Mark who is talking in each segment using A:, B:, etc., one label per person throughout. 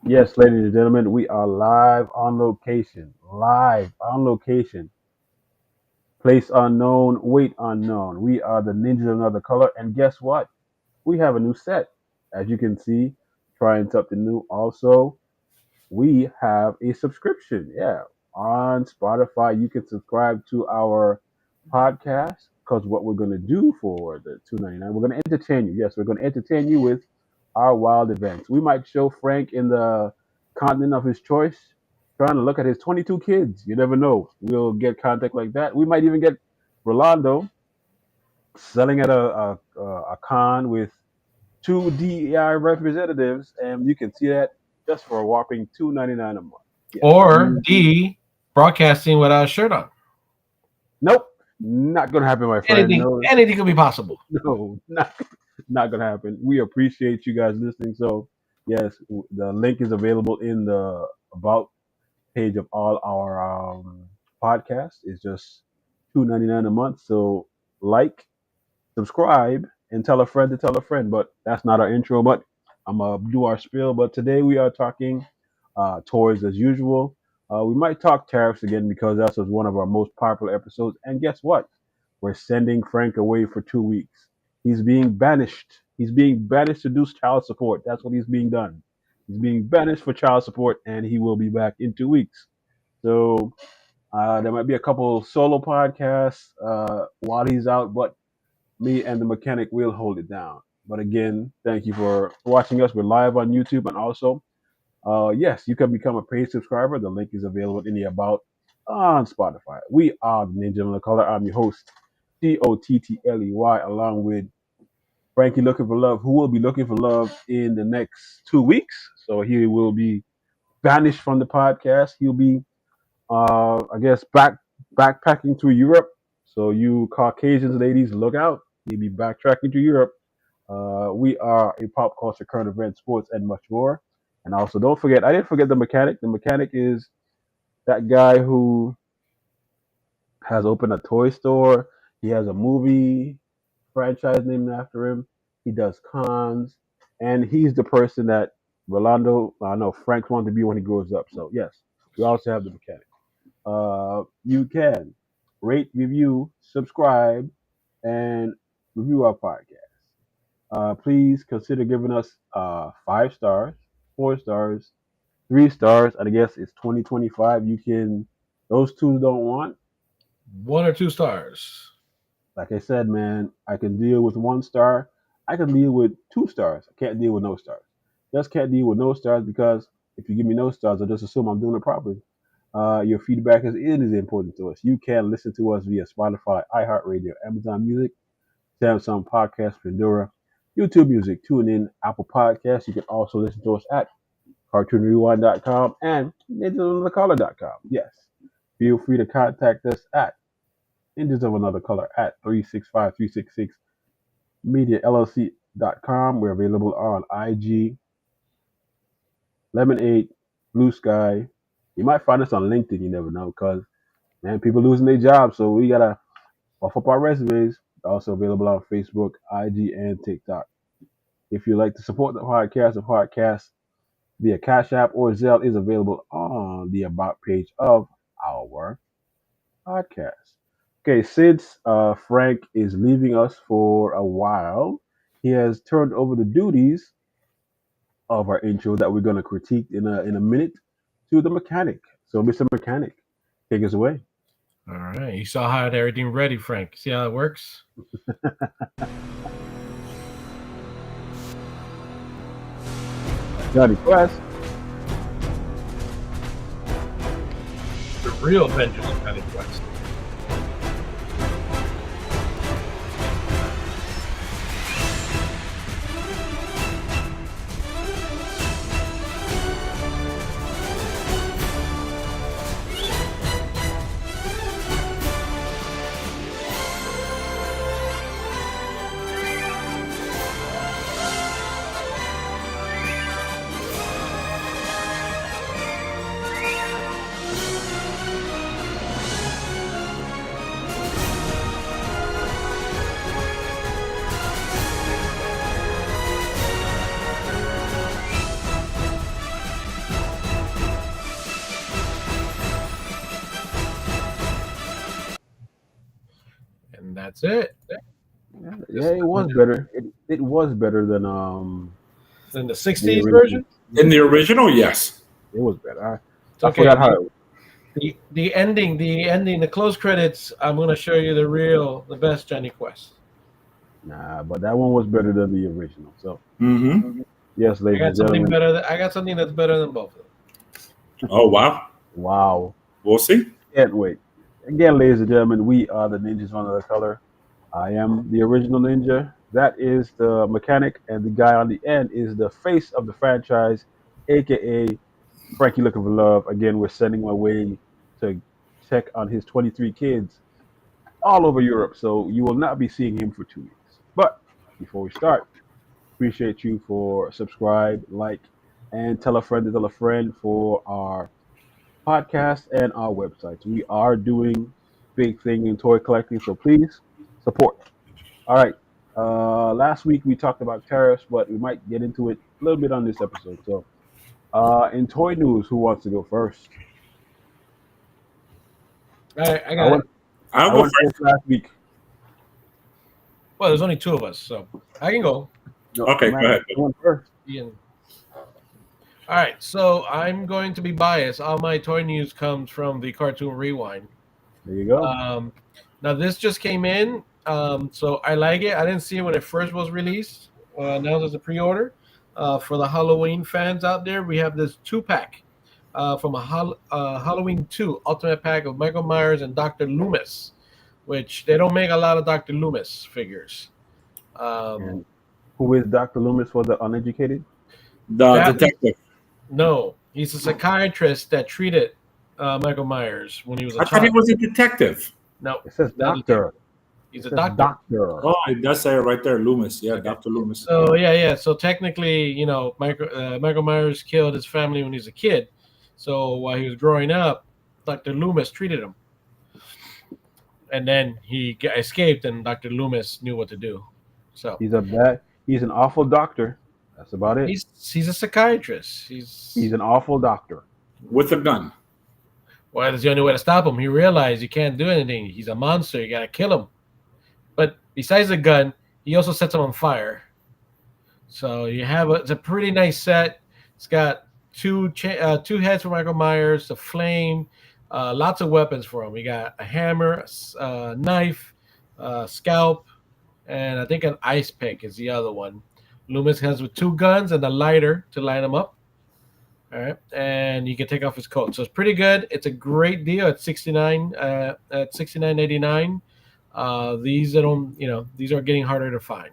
A: Yes, ladies and gentlemen, we are live on location. Live on location. Place unknown, weight unknown. We are the Ninjas of Another Color. And guess what? We have a new set. As you can see, trying something new. Also, we have a subscription. Yeah. On Spotify, you can subscribe to our podcast because what we're going to do for the 2.99, we're going to entertain you. Yes, we're going to entertain you with our wild events. We might show Frank in the continent of his choice, trying to look at his 22 kids. You never know. We'll get contact like that. We might even get Rolando selling at a con with two DEI representatives, and you can see that just for a whopping $2.99 a month. Yes.
B: Or D, broadcasting without a shirt on.
A: Nope. Not gonna happen, my friend.
B: Anything,
A: No,
B: anything could be possible.
A: no, not gonna happen. We appreciate you guys listening. So yes, the link is available in the about page of all our podcasts. It's just $2.99 a month. So like, subscribe, and tell a friend to tell a friend. But that's not our intro. But I'm gonna do our spiel. But today we are talking toys as usual. We might talk tariffs again because that was one of our most popular episodes. And guess what? We're sending Frank away for 2 weeks. He's being banished. He's being banished to do child support. That's what he's being done. He's being banished for child support, and he will be back in 2 weeks. So there might be a couple solo podcasts while he's out, but me and the mechanic will hold it down. But again, thank you for watching us. We're live on YouTube, and also, yes, you can become a paid subscriber. The link is available in the about on Spotify. We are the Ninja of the Color. I'm your host, Tottley, along with Frankie looking for love, who will be looking for love in the next 2 weeks. So he will be banished from the podcast. He'll be, I guess, backpacking through Europe. So you Caucasians, ladies, look out. He'll be backtracking to Europe. We are a pop culture, current event, sports, and much more. And also, don't forget, I didn't forget the mechanic. The mechanic is that guy who has opened a toy store. He has a movie franchise named after him. He does cons, and he's the person that Rolando, I know Frank wants to be when he grows up. So yes, we also have the mechanic. You can rate, review, subscribe, and review our podcast. Please consider giving us 5 stars, 4 stars, 3 stars. And I guess it's 2025. You can, those two don't want.
B: 1 or 2 stars.
A: Like I said, man, I can deal with 1 star. I can deal with 2 stars. I can't deal with no stars. Just can't deal with no stars because if you give me no stars, I'll just assume I'm doing it properly. Your feedback is important to us. You can listen to us via Spotify, iHeartRadio, Amazon Music, Samsung Podcast, Pandora, YouTube Music, TuneIn, Apple Podcasts. You can also listen to us at cartoonrewind.com and ninjasofanothercolor.com. Yes. Feel free to contact us at Ninjas of Another Color at 365 Media LLC.com. We're available on IG, Lemonade, Blue Sky. You might find us on LinkedIn, you never know, because man, people losing their jobs, so we gotta buff up our resumes. Also available on Facebook, IG, and TikTok. If you'd like to support the podcast via Cash App or Zelle is available on the About page of our podcast. Okay, since Frank is leaving us for a while, he has turned over the duties of our intro that we're going to critique in a minute to the mechanic. So, Mr. Mechanic, take us away.
B: All right. You saw how I had everything ready, Frank. See how it works?
A: Johnny Quest.
B: The real Avengers of Johnny Quest. That's it.
A: Yeah, it was better. It was better
B: Than the
A: the
B: '60s
A: original.
B: version.
C: In the original, yes.
A: It was better.
B: It's
A: I
B: okay.
A: forgot how.
B: The close credits. I'm gonna show you the best Johnny Quest.
A: Nah, but that one was better than the original. So
C: Mm-hmm.
A: yes,
B: I
A: ladies
B: got
A: and
B: something
A: gentlemen.
B: better. I got something that's better than both of them.
C: Oh wow.
A: Wow,
C: We'll see.
A: can't wait. Again, ladies and gentlemen, we are the Ninjas Under the Color. I am the original ninja. That is the mechanic, and the guy on the end is the face of the franchise, aka Frankie looking for love. Again, we're sending him away to check on his 23 kids all over Europe, so you will not be seeing him for 2 weeks. But before we start, appreciate you for subscribe, like, and tell a friend to tell a friend for our podcast and our websites. We are doing big thing in toy collecting, so please support. All right. Last week we talked about tariffs, but we might get into it a little bit on this episode. So, in toy news, who wants to go first?
B: All right, I
A: I
B: got
A: went.
B: it.
C: I'll
A: I
C: go
A: went
C: first.
A: first last week.
B: Well, there's only two of us, so I can go.
A: No,
C: Okay, go
A: man,
C: ahead.
A: I went first.
B: Ian. All right, so I'm going to be biased. All my toy news comes from the Cartoon Rewind.
A: There you go.
B: Now this just came in, so I like it. I didn't see it when it first was released. Now there's a pre-order. For the Halloween fans out there, we have this 2-pack from Halloween 2 Ultimate Pack of Michael Myers and Dr. Loomis, which they don't make a lot of Dr. Loomis figures.
A: And who is Dr. Loomis for the uneducated?
C: The
B: That
C: detective.
B: No, he's a psychiatrist that treated Michael Myers when he was a
C: I thought he
B: child.
C: was a detective.
B: No,
A: It says
B: not a
A: doctor.
B: he's
A: It
B: a
A: says
B: doctor.
A: doctor.
C: Oh, it does say it right there, Loomis. Yeah,
B: Okay.
C: Dr. Loomis.
B: So yeah. So technically, Michael Myers killed his family when he was a kid. So while he was growing up, Dr. Loomis treated him, and then escaped, and Dr. Loomis knew what to do. So
A: He's an awful doctor. That's about it.
B: he's a psychiatrist.
A: He's an awful doctor.
C: With a gun.
B: Well, that's the only way to stop him. He realized you can't do anything. He's a monster. You gotta kill him. But besides the gun, he also sets him on fire. So it's a pretty nice set. It's got two heads for Michael Myers, a flame, lots of weapons for him. We got a hammer, a knife, scalp, and I think an ice pick is the other one. Loomis has with 2 guns and a lighter to light him up. All right, and you can take off his coat. So it's pretty good. It's a great deal at $69.99. These are getting harder to find.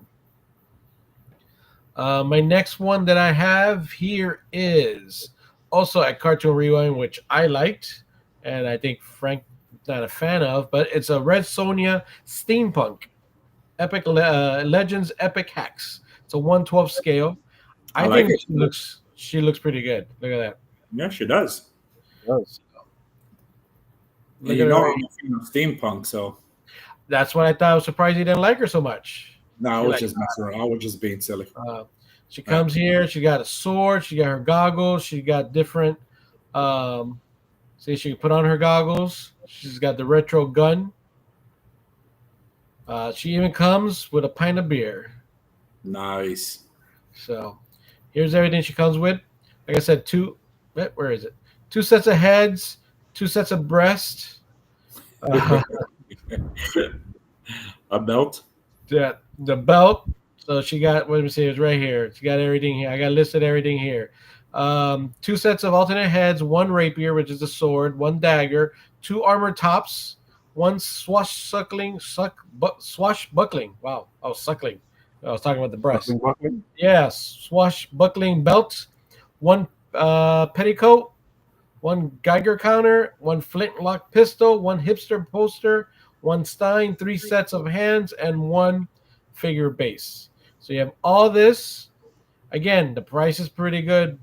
B: My next one that I have here is also at Cartoon Rewind, which I liked, and I think Frank not a fan of, but it's a Red Sonja Steampunk Epic Legends Epic Hacks. It's a 1/12 scale.
C: I
B: I
C: like
B: think
C: it.
B: she looks pretty good. Look at that.
C: Yeah, she does.
A: Yes.
C: And
B: Look
C: you
B: at
C: know
B: her.
C: I'm a fan of steampunk, so
B: That's what I thought. I was surprised you didn't like her so much.
C: no, I
B: You're
C: was
B: like,
C: just messing around. I was just being silly.
B: She comes here. She got a sword. She got her goggles. She got different. Um, See, she can put on her goggles. She's got the retro gun. She even comes with a pint of beer.
C: Nice.
B: So here's everything she comes with. Like I said, where is it? 2 sets of heads, 2 sets of breasts.
C: A belt.
B: The belt. So she got, what did we say? It's right here. She got everything here. I got listed everything here. 2 sets of alternate heads, 1 rapier, which is a sword, 1 dagger, 2 armor tops, 1 swashbuckling. Wow, I was suckling. I was talking about the breast.
A: Buckling?
B: Yes, swashbuckling belt, 1 petticoat, 1 Geiger counter, 1 flintlock pistol, 1 hipster poster, 1 Stein, 3 sets of hands, and 1 figure base. So you have all this. Again, the price is pretty good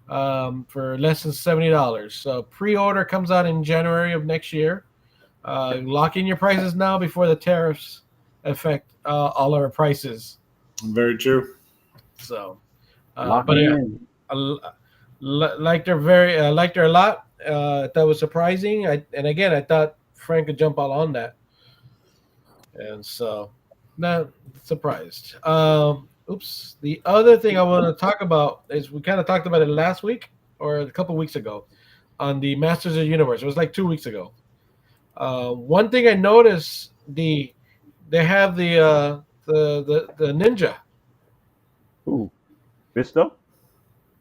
B: for less than $70. So pre-order comes out in January of next year. Lock in your prices now before the tariffs affect all our prices.
C: Very true.
B: So,
A: Lock
B: but
A: me
B: yeah,
A: in.
B: liked her liked her a lot. That was surprising. I thought Frank could jump all on that. And so, not surprised. Oops. The other thing I want to talk about is we kind of talked about it last week or a couple weeks ago on the Masters of the Universe. It was like 2 weeks ago. One thing I noticed they have the ninja.
A: Ooh, Fisto?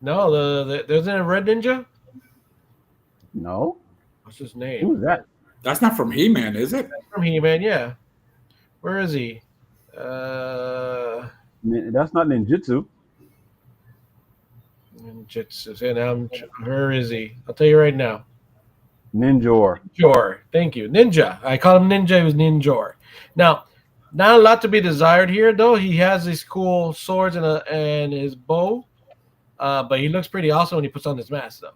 B: No, there's a red ninja.
A: No.
B: What's his name?
A: Who's that?
C: That's not from He-Man, is it?
B: From He-Man, yeah. Where is he? Uh,
A: That's not ninjutsu.
B: Ninjutsu. Where is he? I'll tell you right now.
A: Ninjor.
B: Ninjor. Thank you. Ninja. I call him Ninja. He was Ninjor. Now, not a lot to be desired here, though. He has these cool swords and his bow, but he looks pretty awesome when he puts on his mask, though.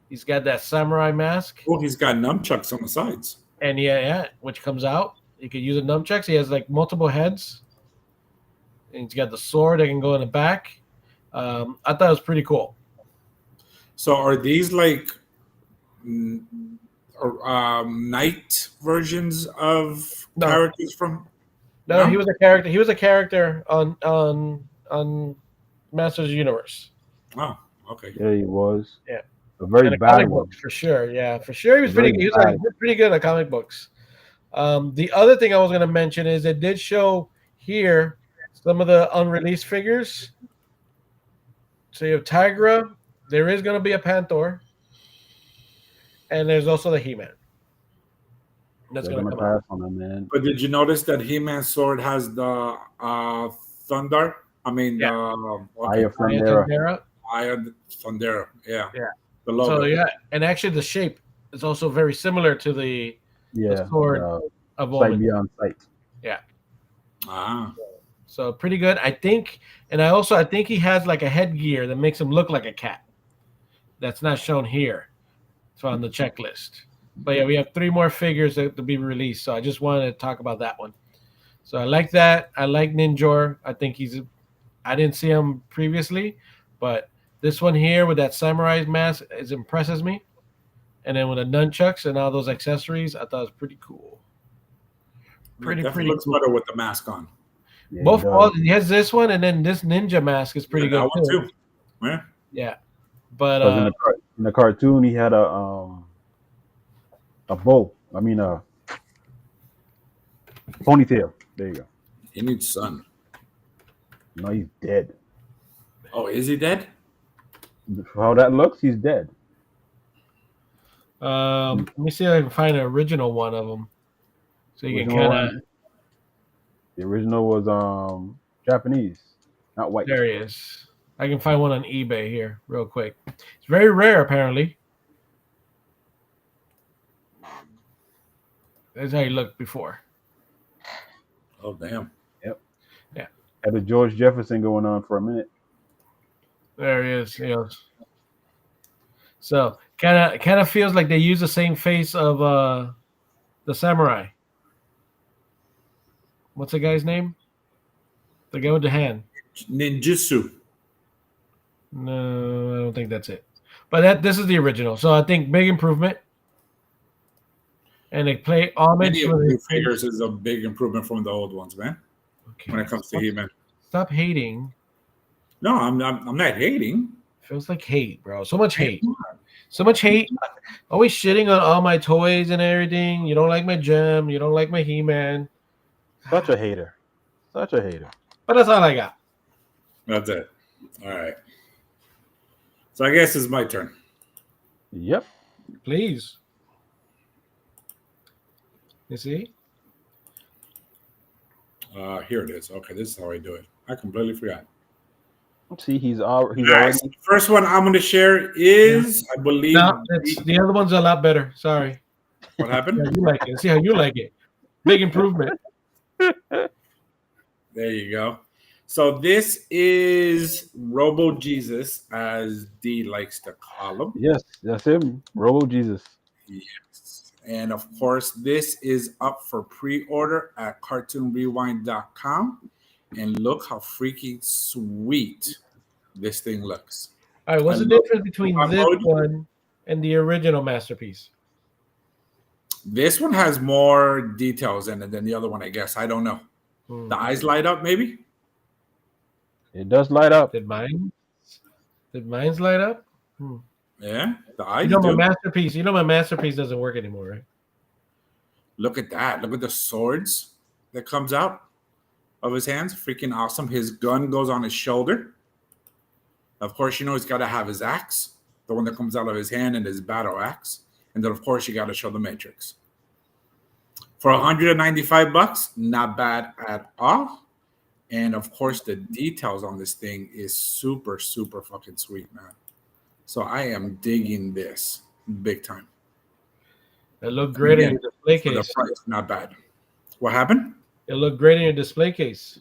B: He's got that samurai mask,
C: Oh, he's got nunchucks on the sides.
B: and yeah, which comes out. You can use a nunchucks. He has like multiple heads, and he's got the sword that can go in the back. I thought it was pretty cool.
C: So are these like night versions of
B: No.
C: characters from?
B: No,
C: No?
B: he was a character. He was a character on Masters of the Universe.
C: Oh, okay.
A: Yeah, he was.
B: Yeah.
A: A very
B: And the
A: bad
B: comic
A: one.
B: books, for sure. Yeah, for sure. He was
A: Very
B: pretty. He was
A: bad.
B: pretty good at comic books. The other thing I was going to mention is it did show here some of the unreleased figures. So you have Tigra. There is going to be a Panther, and there's also the He-Man. That's
A: They're
B: going to
A: gonna
B: come out.
A: pass on him, man.
C: But did you notice that He-Man's sword has the thunder? I mean,
B: Yeah.
A: Aya
C: okay,
A: Frontera.
B: Pantera.
C: Aya Thundera. Yeah.
B: Yeah.
C: The logo.
B: So yeah, and actually the shape is also very similar to the
A: Yeah.
B: sword of Omen.
A: Sight beyond sight.
C: Ah.
B: So pretty good, I think. And I think he has like a headgear that makes him look like a cat. That's not shown here. It's on the checklist. But yeah, we have 3 more figures to be released. So I just wanted to talk about that one. So I like that. I like Ninjor. I think I didn't see him previously, but this one here with that samurai mask impresses me. And then with the nunchucks and all those accessories, I thought it was pretty cool. Pretty
C: looks
B: cool.
C: better with the mask on.
A: Yeah,
B: Both
A: he does.
B: he has this one, and then this ninja mask is pretty
C: Yeah,
B: good
C: that one
B: too.
C: too. Yeah.
B: Yeah, but
A: 'Cause in the cartoon, he had a bow. I mean, a ponytail. There you go.
C: He needs sun.
A: No, he's dead.
C: Oh, is he dead?
A: For how that looks, he's dead.
B: let me see if I can find an original one of them, so you can
A: Original
B: kind of.
A: one- The original was Japanese, not white.
B: There he is. I can find one on eBay here, real quick. It's very rare, apparently. That's how he looked before.
C: Oh, damn.
A: Had the George Jefferson going on for a minute.
B: There he is. Yes. So kind of feels like they use the same face of the samurai. What's the guy's name? The guy with the hand.
C: Ninjutsu.
B: No, I don't think that's it. But this is the original. So I think big improvement. And they play homage
C: Any of
B: to
C: the
B: the
C: new figures is a big improvement from the old ones, man.
B: Okay.
C: When it comes to He-Man.
B: Stop hating.
C: No, I'm not hating.
B: Feels like hate, bro. So much hate. So much hate. Always shitting on all my toys and everything. You don't like my gem. You don't like my He-Man.
A: Such a hater. Such a hater.
B: But that's all I got.
C: That's it. All right. So I guess it's my turn.
A: Yep.
B: Please. You see?
C: Here it is. Okay, this is how I do it. I completely forgot.
A: See, he's already.
C: Nice. The first one I'm going to share is, I believe,
B: No, the other one's a lot better. Sorry.
C: what
B: Yeah,
C: happened?
B: you like it. See how you like it. Big improvement.
C: There you go. So this is Robo Jesus, as D likes to call him.
A: Yes, that's him. Robo Jesus.
C: Yes. And of course, this is up for pre-order at cartoonrewind.com. And look how freaking sweet this thing looks.
B: All right, what's the
C: I love
B: difference between
C: the
B: this
C: emoji.
B: one and the original masterpiece?
C: This one has more details in it than the other one, I guess. I don't know. The eyes light up, maybe?
A: It does light up.
B: Did mine? Did mine's light up?
C: Yeah, the
B: You
C: eyes
B: know my
C: do.
B: masterpiece. You know my masterpiece doesn't work anymore, right?
C: Look at that. Look at the swords that comes out of his hands. Freaking awesome. His gun goes on his shoulder. Of course, you know he's got to have his axe, the one that comes out of his hand, and his battle axe. And then, of course, you got to show the Matrix. For $195, not bad at all. And of course, the details on this thing is super, super fucking sweet, man. So I am digging this big time.
B: It looked great in your display
C: For the
B: case.
C: price, not bad. What happened?
B: It looked great in your display case.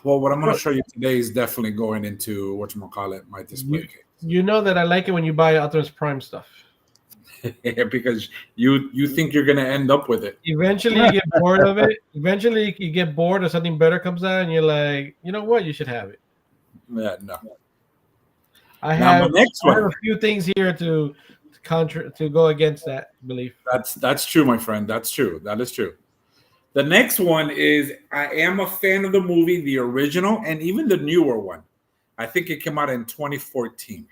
C: Well, what I'm going to show you today is definitely going into whatchamacallit, my display case.
B: You know that I like it when you buy Optimus Prime stuff.
C: Because you think you're going to end up with it.
B: Eventually, you get bored of it. Eventually, you get bored or something better comes out, and you're like, you know what? You should have it.
C: Yeah, no.
B: I
C: Now,
B: have,
C: my next
B: I have
C: one.
B: a few things here to go against that belief.
C: That's true, my friend. That's true. That is true. The next one is I am a fan of the movie, the original, and even the newer one. I think it came out in 2014.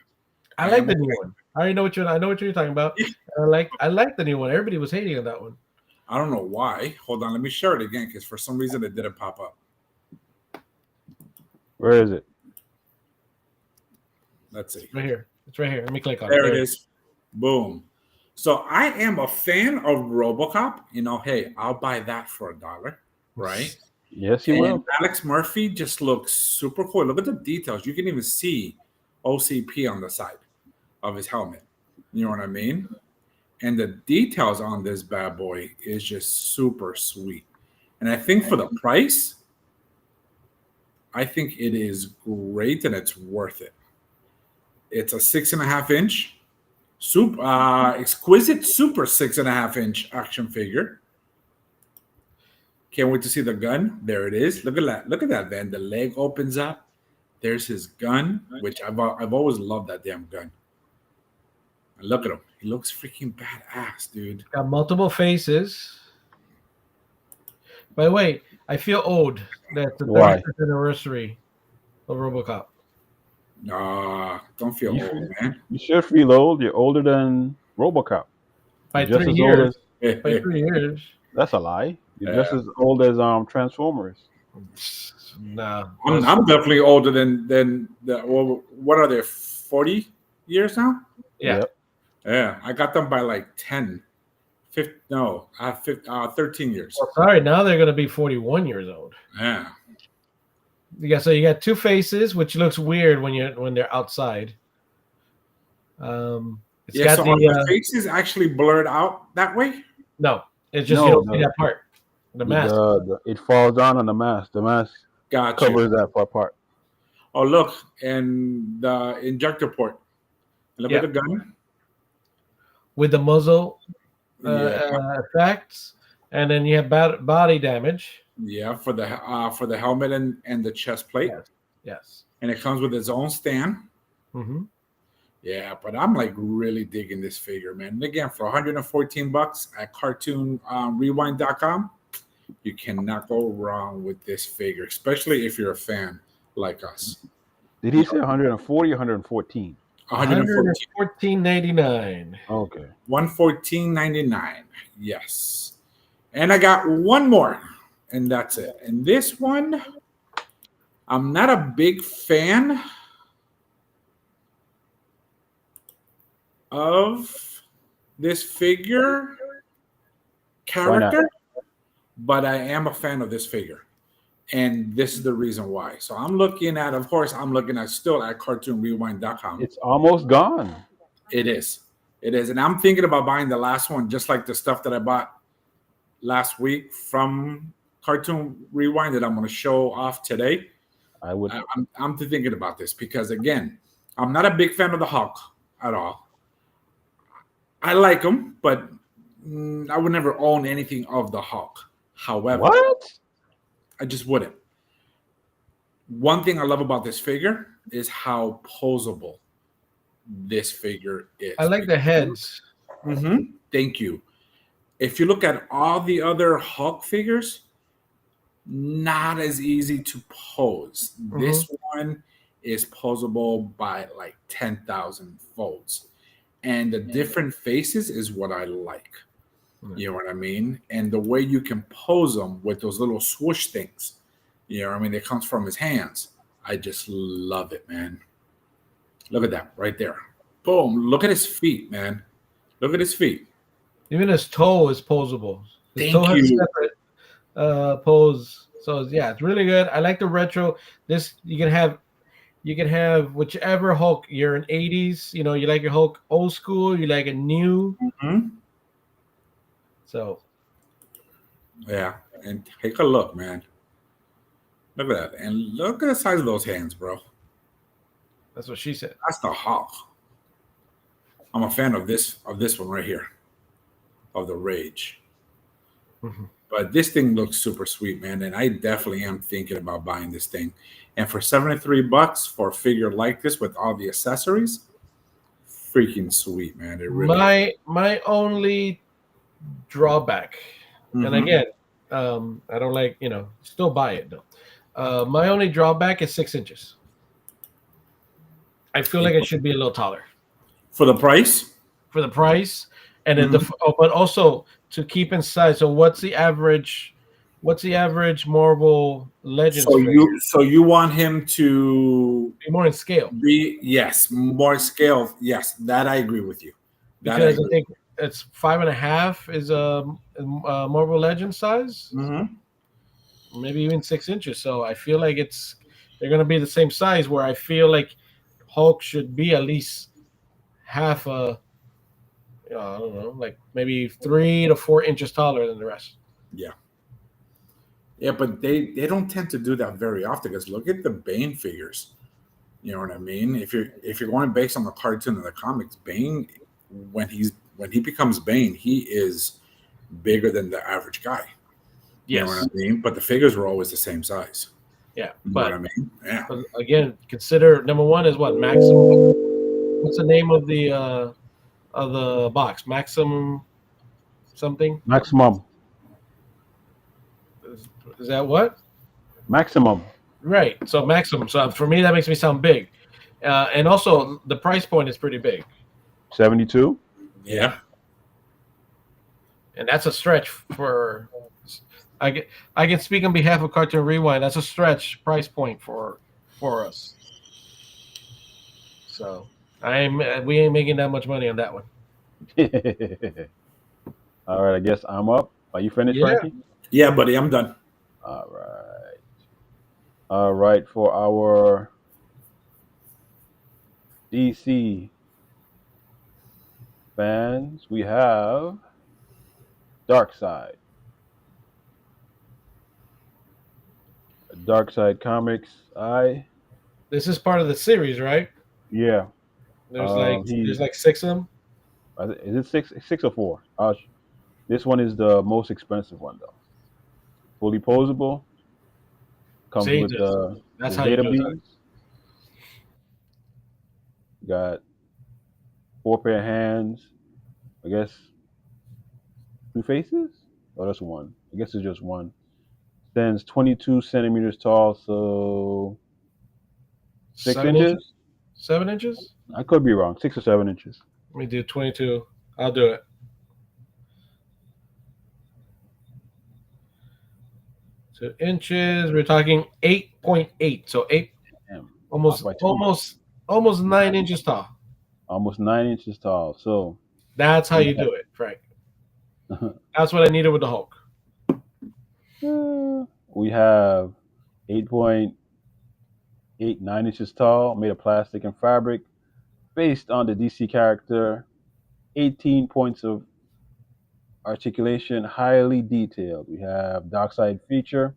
B: I like the new one. I already know what I know what you're talking about. I like the new one. Everybody was hating on that one.
C: I don't know why. Hold on, let me share it again because for some reason it didn't pop up.
A: Where is it?
C: Let's see.
B: Right here. It's right here. Let me click on it.
C: There it is. Boom. So I am a fan of RoboCop. You know, hey, I'll buy that for $1, right?
A: Yes, you
C: And
A: will.
C: Alex Murphy just looks super cool. Look at the details. You can even see OCP on the side of his helmet. You know what I mean? And the details on this bad boy is just super sweet. And I think for the price, I think it is great and it's worth it. It's a 6.5 inch. Exquisite super 6.5 inch action figure. Can't wait to see the gun. There it is. Look at that. Look at that, man. The leg opens up. There's his gun, which I've always loved that damn gun. And look at him. He looks freaking badass, dude.
B: Got multiple faces. By the way, I feel old. That's the 35th anniversary of RoboCop.
C: Nah, don't feel old, man.
A: You should feel old. You're older than RoboCop.
B: By
A: You're
B: 3 years.
C: As,
B: By 3 years.
A: That's a lie. You're just as old as Transformers.
B: Nah.
C: I'm definitely older than the. Well, what are they? 40 years now?
B: Yeah.
A: Yep.
C: Yeah, I got them by like 10. 13 years.
B: Well, sorry, now they're going to be 41 years old.
C: Yeah.
B: So you got two faces, which looks weird when they're outside. It's got
C: the face is actually blurred out that way.
B: No, it's just you don't see that part. The mask.
A: It falls down on the mask. The mask covers that part.
C: Oh, look, and the injector port. Look at the gun.
B: With the muzzle effects, and then you have body damage.
C: Yeah, for the helmet and the chest plate.
B: Yes. And
C: it comes with its own stand.
B: Mm-hmm.
C: Yeah, but I'm like really digging this figure, man. And again, for $114 at cartoonrewind.com, you cannot go wrong with this figure, especially if you're a fan like us.
A: Did he say 140 or 114?
B: $114.99.
A: Okay.
C: $114.99. Yes. And I got one more, and that's it. And this one, I'm not a big fan of this figure character, but I am a fan of this figure. And this is the reason why. So I'm looking at still at cartoonrewind.com.
A: It's almost gone.
C: It is. And I'm thinking about buying the last one, just like the stuff that I bought last week from Cartoon Rewind that I'm going to show off today. I'm thinking about this because, again, I'm not a big fan of the Hulk at all. I like him, but I would never own anything of the Hulk. However, I just wouldn't. One thing I love about this figure is how posable this figure is.
B: I like the heads.
C: Mm-hmm. Thank you. If you look at all the other Hulk figures, not as easy to pose.
B: Hmm.
C: This one is posable by like 10,000 folds. And the different faces is what I like. You know what I mean? And the way you can pose them with those little swoosh things, you know what I mean? It comes from his hands. I just love it, man. Look at that right there. Boom. Look at his feet, man. Look at his feet.
B: Even his toe is posable. His toe
C: Thank
B: has a
C: you.
B: separate pose. So yeah, it's really good. I like the retro. This you can have whichever Hulk. You're in 80s. You know, you like your Hulk old school. You like a new.
C: Mhm.
B: So
C: Yeah. And take a look, man. Look at that. And look at the size of those hands, bro.
B: that's what she said.
C: That's the Hulk. I'm a fan of this one right here, of the Rage.
B: Mhm.
C: But this thing looks super sweet, man, and I definitely am thinking about buying this thing. And for $73 for a figure like this with all the accessories, freaking sweet, man. It really is.
B: My only drawback, and
C: Mm-hmm.
B: again, I don't like still buy it though. My only drawback is 6 inches. I feel like it should be a little taller
C: For the price,
B: for the price, and then
C: Mhm.
B: but also to keep in size. So what's the average? What's the average Marvel Legends figure?
C: so you want him to
B: Be more in scale
C: be, yes, more scale. Yes, that I agree with you. That I
B: because I
C: agree.
B: think it's 5.5 is a Marvel Legend size,
C: Mm-hmm.
B: maybe even 6 inches. So I feel like they're gonna be the same size. Where I feel like Hulk should be at least half a I don't know, like maybe 3 to 4 inches taller than the rest.
C: Yeah. Yeah, but they don't tend to do that very often because look at the Bane figures. You know what I mean? If you're going based on the cartoon and the comics, Bane when he becomes Bane, he is bigger than the average guy. You know what I
B: Yes,
C: mean? But the figures were always the same size.
B: yeah,
C: You know what I
B: but
C: mean? Yeah.
B: again, consider number one is what maximum. What's the name of the box? Maximum something.
A: Maximum.
B: Is, is that what?
A: Maximum.
B: Right. So maximum. So for me, that makes me sound big, and also the price point is pretty big.
A: 72.
B: Yeah,
C: Yeah.
B: and that's a stretch for. I get. I can speak on behalf of Cartoon Rewind. That's a stretch price point for us. So we ain't making that much money on that one.
A: All right, I guess I'm up. Are you finished,
B: Yeah.
A: Frankie?
C: Yeah, buddy, I'm done.
A: All right. All right, for our DC fans, we have Dark Side. Dark Side Comics.
B: This is part of the series, right?
A: Yeah.
B: There's
A: He
B: like 6 of them.
A: is it six or four? This one is the most expensive one though. Fully posable. Comes
B: See,
A: with
B: that's
A: the
B: how you
A: Zeta
B: do it.
A: beams. Got four pair of hands. I guess two faces. Oh, that's one. I guess it's just one. Stands 22 centimeters tall, so
B: 7 inches.
A: inches.
B: 7 inches.
A: I could be wrong. 6 or 7 inches.
B: Let me do 22. I'll do it. 2 inches. We're talking 8.8. So
A: Damn, off
B: almost
A: by two.
B: almost almost 9 inches tall.
A: Almost 9 inches tall. So
B: That's how
A: we
B: you do it, Frank. That's what I needed with the Hulk.
A: we have 8.89 inches tall, made of plastic and fabric, based on the DC character. 18 points of articulation, highly detailed. We have Darkside feature,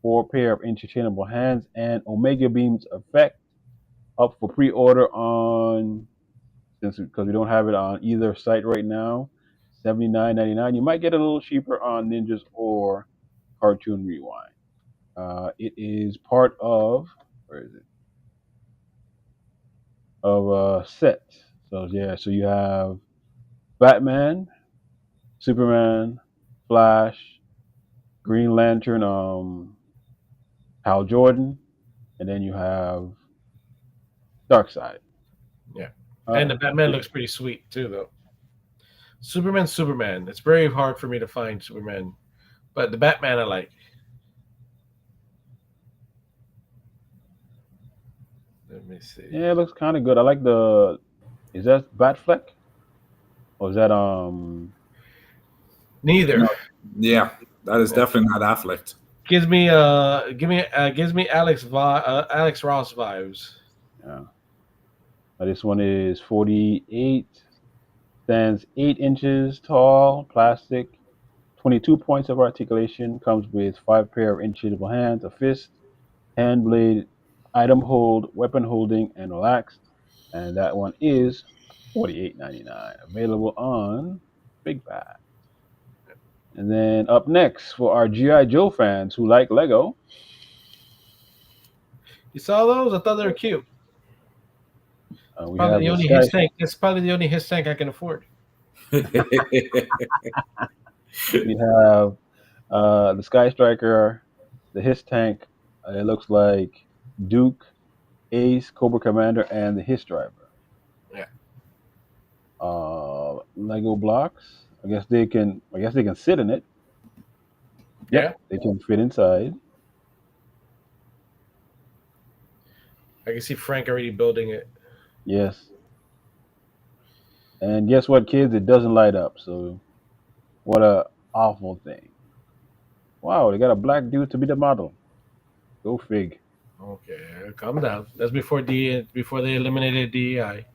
A: four pair of interchangeable hands, and Omega Beams effect up for pre-order on since because we don't have it on either site right now. 79.99. You might get it a little cheaper on Ninjas or Cartoon Rewind. It is part of where is it? Of a set. So yeah, so you have Batman, Superman, Flash, Green Lantern, Hal Jordan, and then you have Darkseid.
B: Yeah.
A: Uh,
B: And the Batman looks pretty sweet too, though. Superman. It's very hard for me to find Superman, but the Batman I like. Let me see.
A: yeah, it looks kind of good. I like the. Is that Batfleck? Or is that
B: Neither.
A: No?
C: Yeah, that is
B: Yeah.
C: definitely not Affleck.
B: Gives me Alex Ross vibes.
A: Yeah. This one is 48. Stands 8 inches tall, plastic. 22 points of articulation. Comes with 5 pair of interchangeable hands, a fist, hand blade, item hold, weapon holding, and relaxed. And that one is 48.99. Available on Big Bad. And then up next for our GI Joe fans who like Lego,
B: You saw those? I thought they were cute.
A: we
B: Probably
A: have
B: the
A: the
B: only
A: Sky.
B: his tank. That's probably the only his tank I can afford.
A: We have the Sky Striker, the His Tank. It looks like Duke, Ace, Cobra Commander, and the His Driver.
B: Yeah.
A: Lego blocks. I guess they can. I guess they can sit in it. Yep,
B: Yeah.
A: they can fit inside.
B: I can see Frank already building it.
A: Yes. And guess what, kids? It doesn't light up. So, what a awful thing. Wow, they got a black dude to be the model. Go fig.
B: Okay, calm down. That's before they eliminated DEI.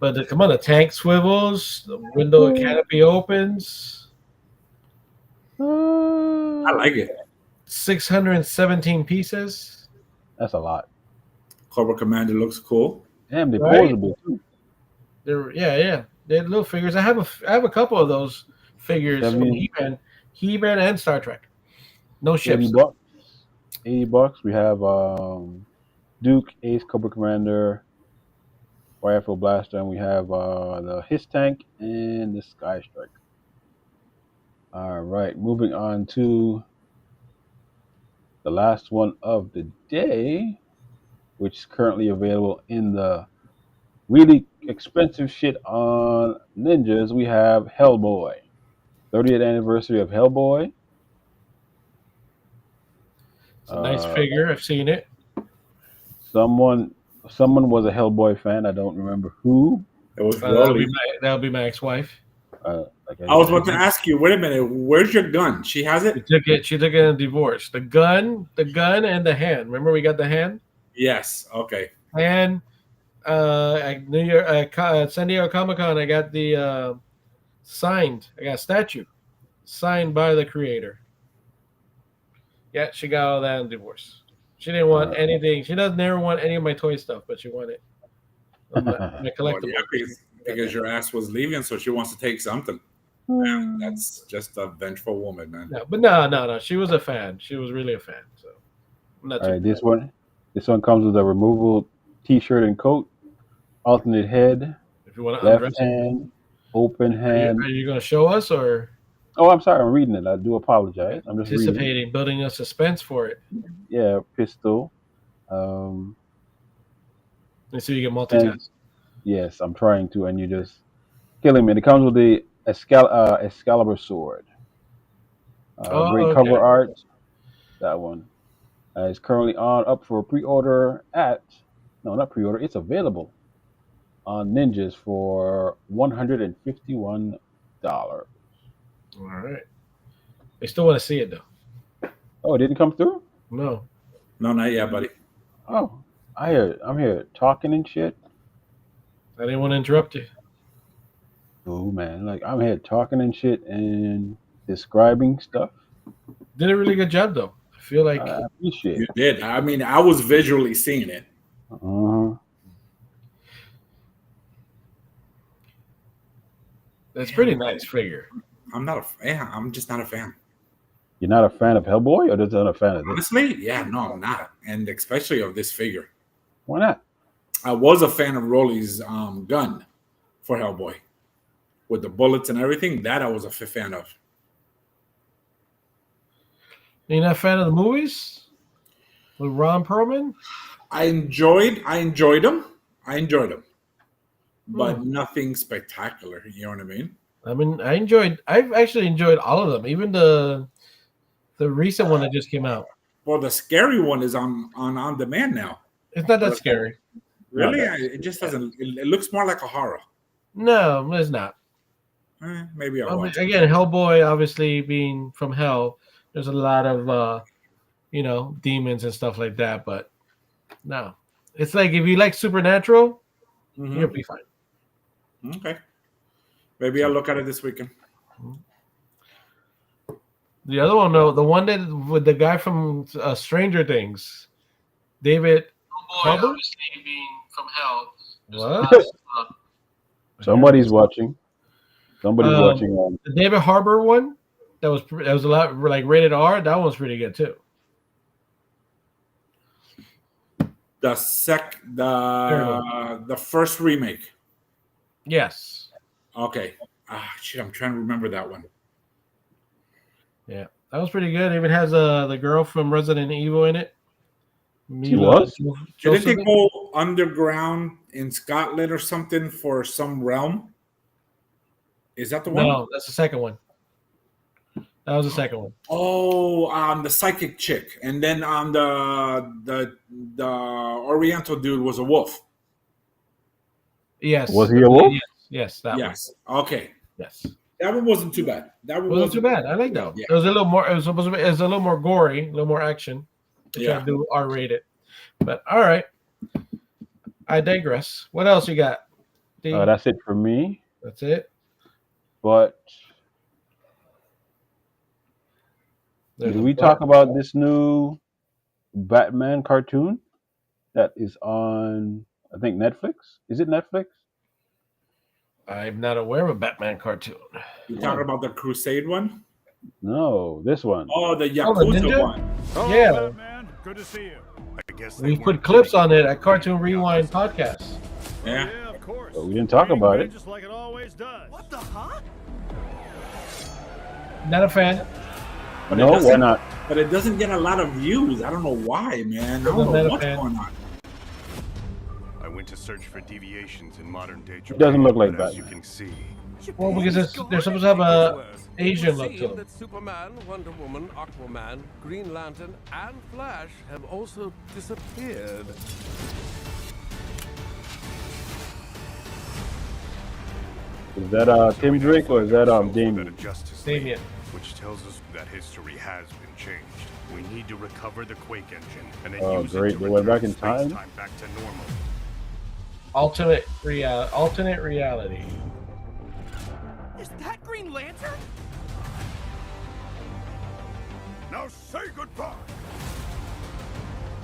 B: But come on, the tank swivels, the window canopy opens.
C: I like it.
B: 617 pieces.
A: That's a lot.
C: Cobra Commander looks cool.
A: Damn, they're
B: Right?
A: posable too.
B: They're little figures. I have a couple of those figures from
A: 70,
B: He-Man and Star Trek. No
A: 80
B: ships.
A: bucks. $80. We have Duke, Ace, Cobra Commander, Rifle Blaster, and we have the His Tank and the Sky Striker. All right, moving on to the last one of the day, which is currently available in the really expensive shit on Ninjas. We have Hellboy, 30th anniversary of Hellboy.
B: It's a nice figure. I've seen it.
A: Someone was a Hellboy fan. I don't remember who.
C: It was
B: That'll
C: Rolly.
B: be my ex-wife.
C: I was about to ask you. Wait a minute. Where's your gun? She has it.
B: She took it in a divorce. The gun, and the hand. Remember, we got the hand.
C: Yes. Okay.
B: And at New York, San Diego Comic Con, I got the signed. I got a statue signed by the creator. Yeah, she got all that in divorce. She didn't want anything. She doesn't never want any of my toy stuff, but she wanted my collectible.
C: Well, yeah, because your ass was leaving, so she wants to take something. Man, that's just a vengeful woman, man.
B: No, but no. She was a fan. She was really a fan. So I'm not
A: All
B: too
A: right, this one comes with a removable T-shirt and coat, alternate head,
B: if you want to
A: left
B: undress
A: hand, open hand.
B: Are you going to show us or
A: Oh, I'm sorry, I'm reading it. I do apologize. I'm just reading.
B: anticipating, building a suspense for it?
A: Yeah, pistol.
B: Let's see if you can multitask.
A: Yes, I'm trying to, and you're just killing me. It comes with the Excalibur sword. Great
B: okay.
A: cover art. That one is currently up for pre-order not pre-order. It's available on Ninjas for $151.
B: All right. I still want to see it though.
A: Oh, it didn't come through?
B: No.
C: No, not yet, buddy.
A: Oh, I'm here talking and shit.
B: I didn't want to interrupt you.
A: Oh man, like I'm here talking and shit and describing stuff.
B: Did a really good job though. I feel like
A: I appreciate
C: You
A: it.
C: did. I mean, I was visually seeing it.
B: that's pretty nice figure.
C: I'm not a fan. I'm just not a fan.
A: You're not a fan of Hellboy, or just not a fan of this?
C: Honestly, yeah, no, I'm not, and especially of this figure.
A: Why not?
C: I was a fan of Rolly's gun for Hellboy. with the bullets and everything. That I was a fan of.
B: You're not a fan of the movies with Ron Perlman?
C: I enjoyed them. But nothing spectacular. You know what I mean?
B: I mean, I've actually enjoyed all of them, even the recent one that just came out.
C: Well, the scary one is on demand now.
B: It's not that scary.
C: Really? It just doesn't. It looks more like a horror.
B: No, it's not.
C: Maybe I'll watch it.
B: Again, Hellboy, obviously being from hell, there's a lot of demons and stuff like that. But no, it's like if you like Supernatural, you'll be fine.
C: Okay. Maybe I'll look at it this weekend.
B: The other one, though, the one that with the guy from Stranger Things, David Harbour?
D: Obviously being from hell.
B: What?
A: Somebody's watching. Somebody's watching.
B: The David Harbour one that was a lot like rated R. That one was pretty good too.
C: The first remake.
B: Yes.
C: Okay. Shit, I'm trying to remember that one.
B: Yeah, that was pretty good. It even has the girl from Resident Evil in it.
A: She was?
C: Didn't they go underground in Scotland or something for some realm? Is that the one?
B: No, that's the second one. That was the second one.
C: Oh, the psychic chick, and then the Oriental dude was a wolf.
B: Yes.
A: Was he a wolf?
C: Yes.
B: Yes. That one.
C: Okay.
B: Yes.
C: That one wasn't too bad. That one
B: wasn't too bad. I like that one.
C: Yeah.
B: It was a little more. It was a little more gory, a little more action. To try to do R-rated. But all right, I digress. What else you got?
A: That's it for me.
B: That's it.
A: But did we talk about this new Batman cartoon that is on, I think, Netflix? Is it Netflix?
B: I'm not aware of a Batman cartoon.
C: You talking about the Crusade one?
A: No, this one.
C: Oh, the Yakuza
B: Ninja?
C: one.
E: Hello,
B: Yeah.
E: Batman. Good to see you. I guess
B: We put clips on it at Cartoon Rewind podcast.
C: Yeah.
E: Yeah, of course.
A: But we didn't talk about it.
E: Just like it always does.
D: What the huh?
B: Not a fan.
C: But
A: No, why not?
C: But it doesn't get a lot of views. I don't know why, man. I don't
B: Not
C: know
B: a
C: what's
B: fan.
C: going on.
E: I went to search for deviations in modern day Japan.
A: It doesn't look like
E: but as you
A: Batman.
E: can see,
B: Well, because they're supposed to have a Asian look to
F: Seen
B: them.
F: that Superman, Wonder Woman, Aquaman, Green Lantern, and Flash have also disappeared.
A: Is that Tim Drake or is that
E: that a
A: Damien?
E: Justice League,
B: Damien.
E: which tells us that history has been changed. We need to recover the Quake engine and then
A: Oh,
E: use
A: great.
E: it to
A: They went back
E: return
A: in time?
E: space-time back to normal.
B: Alternate reality.
D: Is that Green Lantern?
E: Now say goodbye.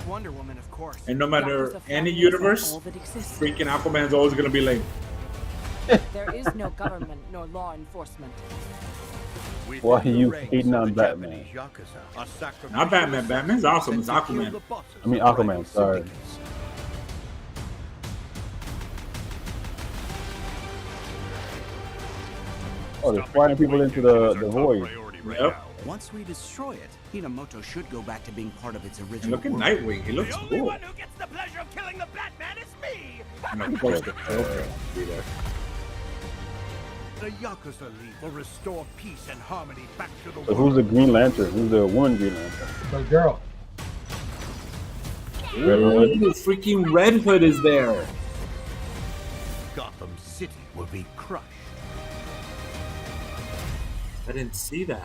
D: Wonder Woman, of course.
C: And no matter
G: Yakuza
C: any
G: families are
C: universe,
G: all that exists.
C: freaking Aquaman's always going to be lame.
G: There is no government nor law enforcement.
A: Why are you hating on Batman?
C: Not Batman. Batman's awesome. It's Aquaman.
A: I mean Aquaman, sorry. Oh, they're firing people into the void.
C: Yep.
H: Once we destroy it, Hinamoto should go back to being part of its
C: And
H: original
C: look at
H: world.
C: Nightwing. He looks cool.
D: who gets the pleasure of killing the Batman is me!
C: And of course, the Joker will be there.
E: The Yakuza League will restore peace and harmony back to the
A: So who's the Green Lantern? Who's the woman Green Lantern?
B: The girl.
A: Red Hood?
C: Ooh, freaking Red Hood is there.
H: Gotham City will be crushed.
C: I didn't see that.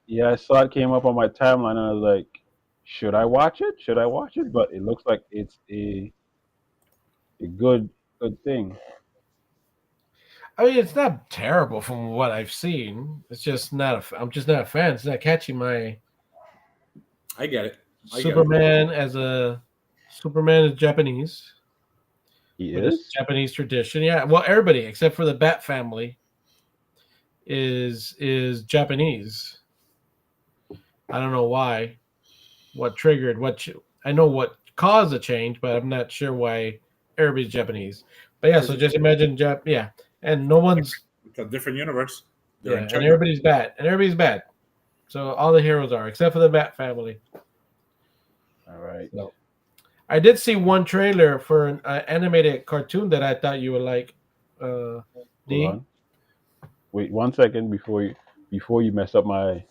A: Yeah, I saw it came up on my timeline and I was like, should I watch it? Should I watch it? But it looks like it's a good thing.
B: I mean, it's not terrible from what I've seen. It's just not. I'm just not a fan. It's not catching my
C: I get it.
B: Superman as a Superman is Japanese.
A: He
B: With his
A: is?
B: Japanese tradition. Yeah. Well, everybody except for the Bat family is Japanese. I don't know why. What triggered what? I know what caused a change, but I'm not sure why everybody's Japanese. But yeah, so just imagine and no one's
C: It's a different universe. They're in
B: and
C: China.
B: everybody's bad. So all the heroes are, except for the Bat family.
A: All right.
B: So, I did see one trailer for an animated cartoon that I thought you would like.
A: Hold
B: D.
A: on. Wait 1 second before you mess up my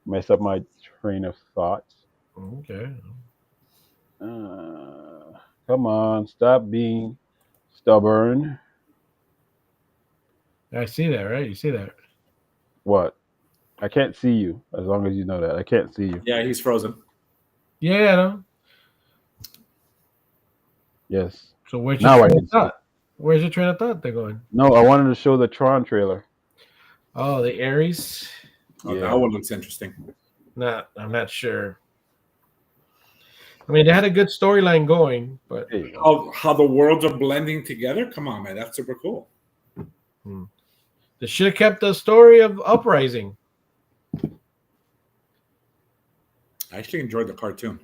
A: train of thoughts.
B: Okay.
A: Come on, stop being stubborn.
B: I see that, right? You see that?
A: What? I can't see you. As long as you know that, I can't see you.
C: Yeah, he's frozen.
B: Yeah, I know.
A: Yes.
B: So where's
A: Now
B: your
A: I
B: train
A: can
B: of thought? Where's your train of thought they're going?
A: No, I wanted to show the Tron trailer.
B: Oh, the Ares?
C: Oh,
A: Yeah.
C: that one looks interesting.
B: I'm not sure. I mean, they had a good storyline going, but
A: Hey,
C: How the worlds are blending together? Come on, man, that's super cool.
B: they should have kept the story of Uprising.
C: I actually enjoyed the cartoon.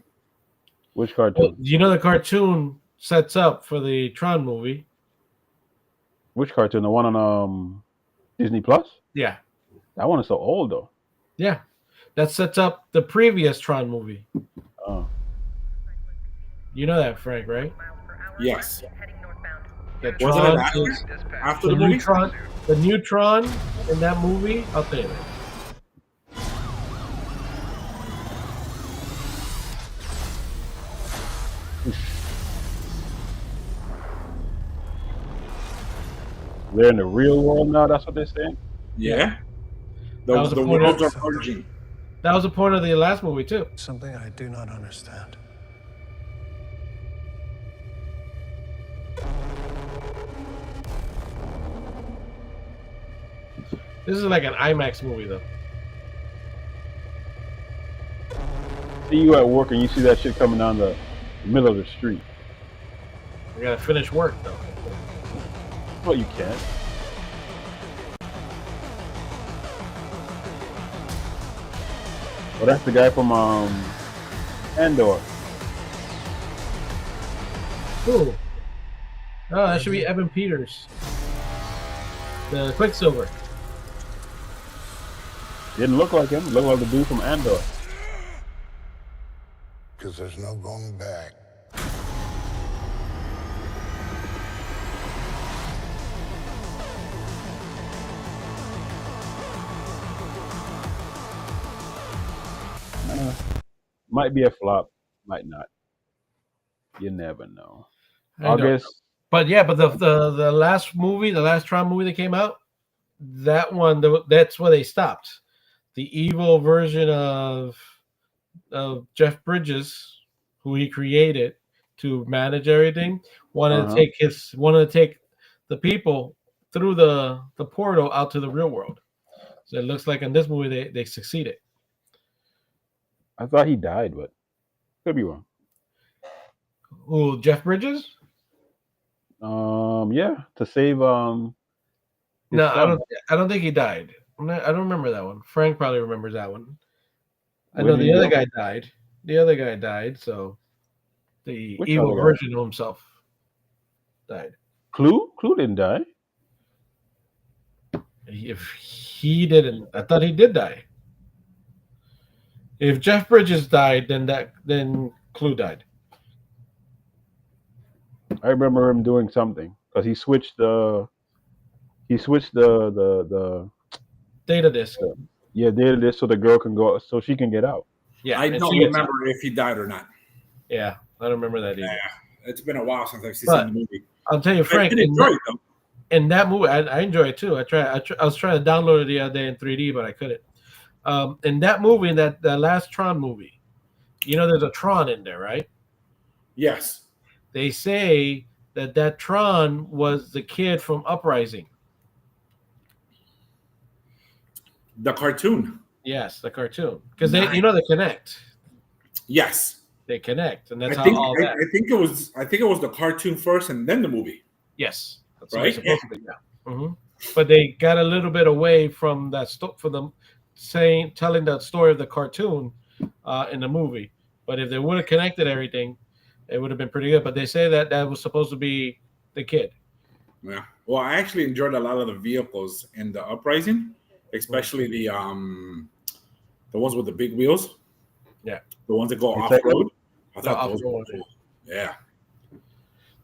A: which
B: Well,
A: cartoon?
B: you know the cartoon sets up for the Tron movie.
A: Which cartoon? The one on Disney Plus?
B: Yeah.
A: That one is so old though.
B: Yeah. That sets up the previous Tron movie.
A: Oh.
B: You know that, Frank, right?
C: Yes.
B: That
C: Wasn't
B: Tron
C: it after,
B: is
C: after
B: the
C: the movie?
B: new Tron. The new Tron in that movie. I'll tell you that.
A: They're in the real world now. That's what they're saying.
C: Yeah.
B: That was
C: The
B: the point
C: worlds
B: of-
C: are merging.
B: That was the point of the last movie too.
F: Something I do not understand.
B: This is like an IMAX movie though.
A: See you at work and you see that shit coming down the middle of the street.
B: We gotta finish work though.
A: Well, you can. Well, that's the guy from Andor.
B: Cool. Oh, that should be Evan Peters. The Quicksilver.
A: Didn't look like him. Looked like the dude from Andor.
I: Because there's no going back.
A: Might be a flop. Might not. You never know.
B: I don't know.
A: August.
B: But yeah, but the last movie, the last Tron movie that came out, that one, that's where they stopped. The evil version of Jeff Bridges, who he created to manage everything, wanted to take the people through the portal out to the real world. So it looks like in this movie they succeeded.
A: I thought he died, but could be wrong.
B: Who, Jeff Bridges?
A: Yeah, to save his
B: No,
A: son.
B: I don't think he died. I don't remember that one. Frank probably remembers that one. I
A: Where
B: know
A: did
B: the
A: he
B: other
A: go?
B: guy died. The other guy died, so the
A: Which
B: evil
A: other guy?
B: version of himself died.
A: Clue didn't die.
B: If he didn't, I thought he did die. If Jeff Bridges died, then Clue died.
A: I remember him doing something because he switched the
B: Data disc.
A: did this so the girl can go so she can get out.
B: Yeah,
C: I
B: and
C: don't
B: she gets
C: remember if he died or not.
B: out. Yeah, I don't remember that either.
C: It's been a while since I've seen
B: But-
C: the movie.
B: I'll tell you,
C: I
B: Frank.
C: did enjoy it though.
B: In that movie, I enjoy it too. I was trying to download it the other day in 3D, but I couldn't. In that movie, that last Tron movie, there's a Tron in there, right?
C: Yes.
B: They say that Tron was the kid from Uprising.
C: The cartoon.
B: Yes, the cartoon, because
C: Nice.
B: they connect.
C: Yes.
B: They connect, and that's
C: I
B: how
C: think
B: all that.
C: I think it was the cartoon first and then the movie.
B: Yes, that's
C: Right?
B: what it's supposed to be. Yeah. Mm-hmm. But they got a little bit away from that for them telling that story of the cartoon in the movie. But if they would have connected everything, it would have been pretty good. But they say that that was supposed to be the kid.
C: Yeah. Well, I actually enjoyed a lot of the vehicles in the Uprising, especially the ones with the big wheels.
B: Yeah.
C: The ones that go
A: Hey,
C: off
A: check
C: road. I
B: The
C: thought those were
B: off-road,
C: cool. Yeah.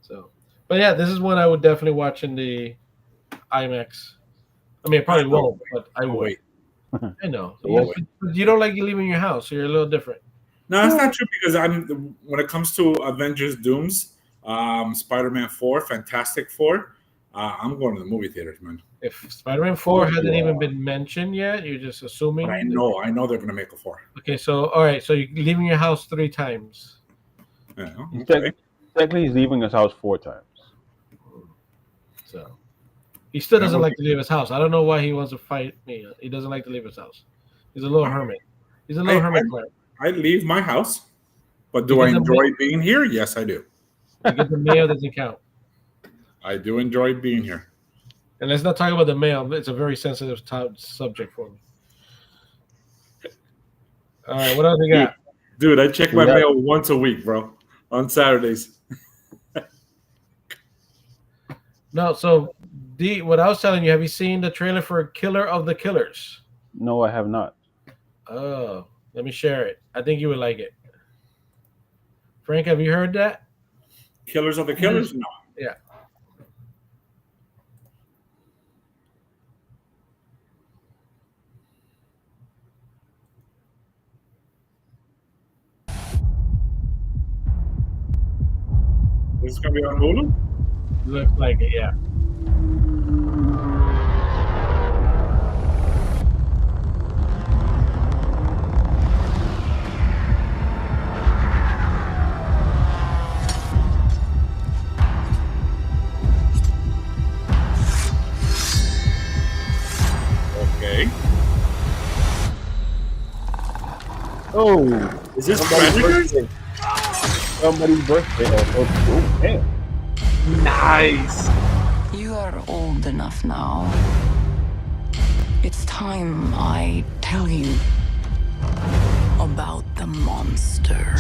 B: So, but yeah, this is one I would definitely watch in the IMAX. I mean, I probably won't, but I
C: Oh,
B: would.
C: wait.
B: I know.
A: So
B: You,
A: what-
B: you don't like leaving your house, so you're a little different.
C: No, that's not true because when it comes to Avengers Dooms, Spider-Man 4, Fantastic Four, I'm going to the movie theaters, man.
B: If Spider-Man 4 hasn't even been mentioned yet, you're just assuming.
C: But I know they're going to make a 4.
B: Okay, so all right, so you're leaving your house 3 times.
C: Yeah,
A: He's
C: okay.
A: technically, he's leaving his house 4 times.
B: So he still doesn't like to leave his house. I don't know why he wants to fight me. He doesn't like to leave his house. He's a little hermit. He's a little hermit player.
C: I leave my house, but do I enjoy being here? Yes, I do.
B: You get the mail doesn't count.
C: I do enjoy being here.
B: And let's not talk about the mail. It's a very sensitive subject for me. All right, what else we got?
C: Dude, I check my mail once a week, bro, on Saturdays.
B: No, so D, what I was telling you, have you seen the trailer for Killer of the Killers?
A: No, I have not.
B: Oh, let me share it. I think you would like it. Frank, have you heard that?
C: Killers of the Killers? No.
B: Yeah.
C: This is going to be on Hulu?
B: Looks like it, yeah.
C: Okay.
A: Oh,
C: Is this
A: somebody's
C: Predators?
A: birthday? Somebody's birthday. Oh, damn.
C: Nice.
G: You are old enough now. It's time I tell you about the monster.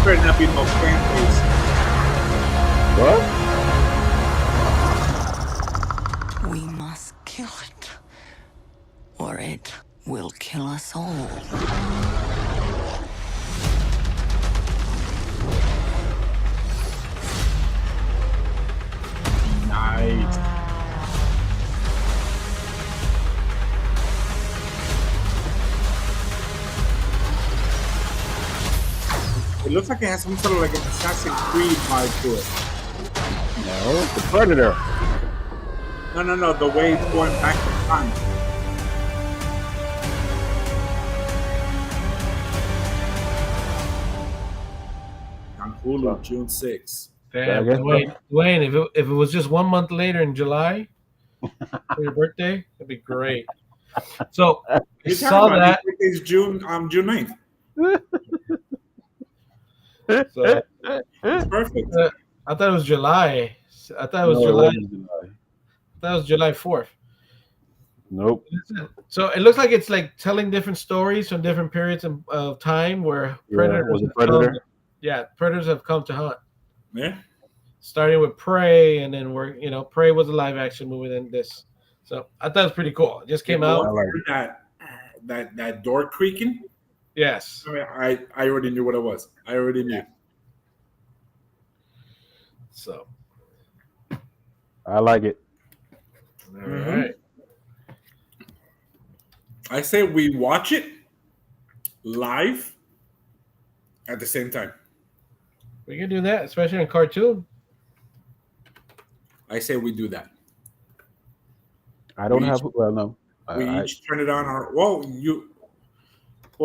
C: Better not be no fan face.
A: What?
G: We must kill it, or it will kill us all.
C: Nice. It looks like it has some sort of like an Assassin's Creed vibe to it.
A: No, it's the Predator.
C: No. The way it's going back in time. On Hulu, June 6th.
B: Damn,
A: I guess
B: Dwayne, if it was just 1 month later in July for your birthday, that'd be great. So I
C: You're
B: saw
C: talking about
B: that.
C: his birthday's June 9th.
B: So
C: It's perfect.
B: I thought it was July. I thought it was
A: No,
B: July.
A: wasn't July.
B: I thought it was July 4th.
A: Nope.
B: So it looks like it's like telling different stories from different periods of time where predators.
A: was it
B: have
A: Predator?
B: come- yeah, predators have come to hunt.
C: Yeah.
B: Starting with Prey, and then Prey was a live action movie. Then this, so I thought it was pretty cool. It just came out.
C: That door creaking.
B: Yes.
C: I mean, I already knew what it was. I already knew.
B: So
A: I like it.
B: all right.
C: I say we watch it live at the same time.
B: We can do that, especially in cartoon.
C: I say we do that.
A: I don't
C: We
A: have.
C: each-
A: Well, no.
C: We
A: I,
C: each turn it on our. Well,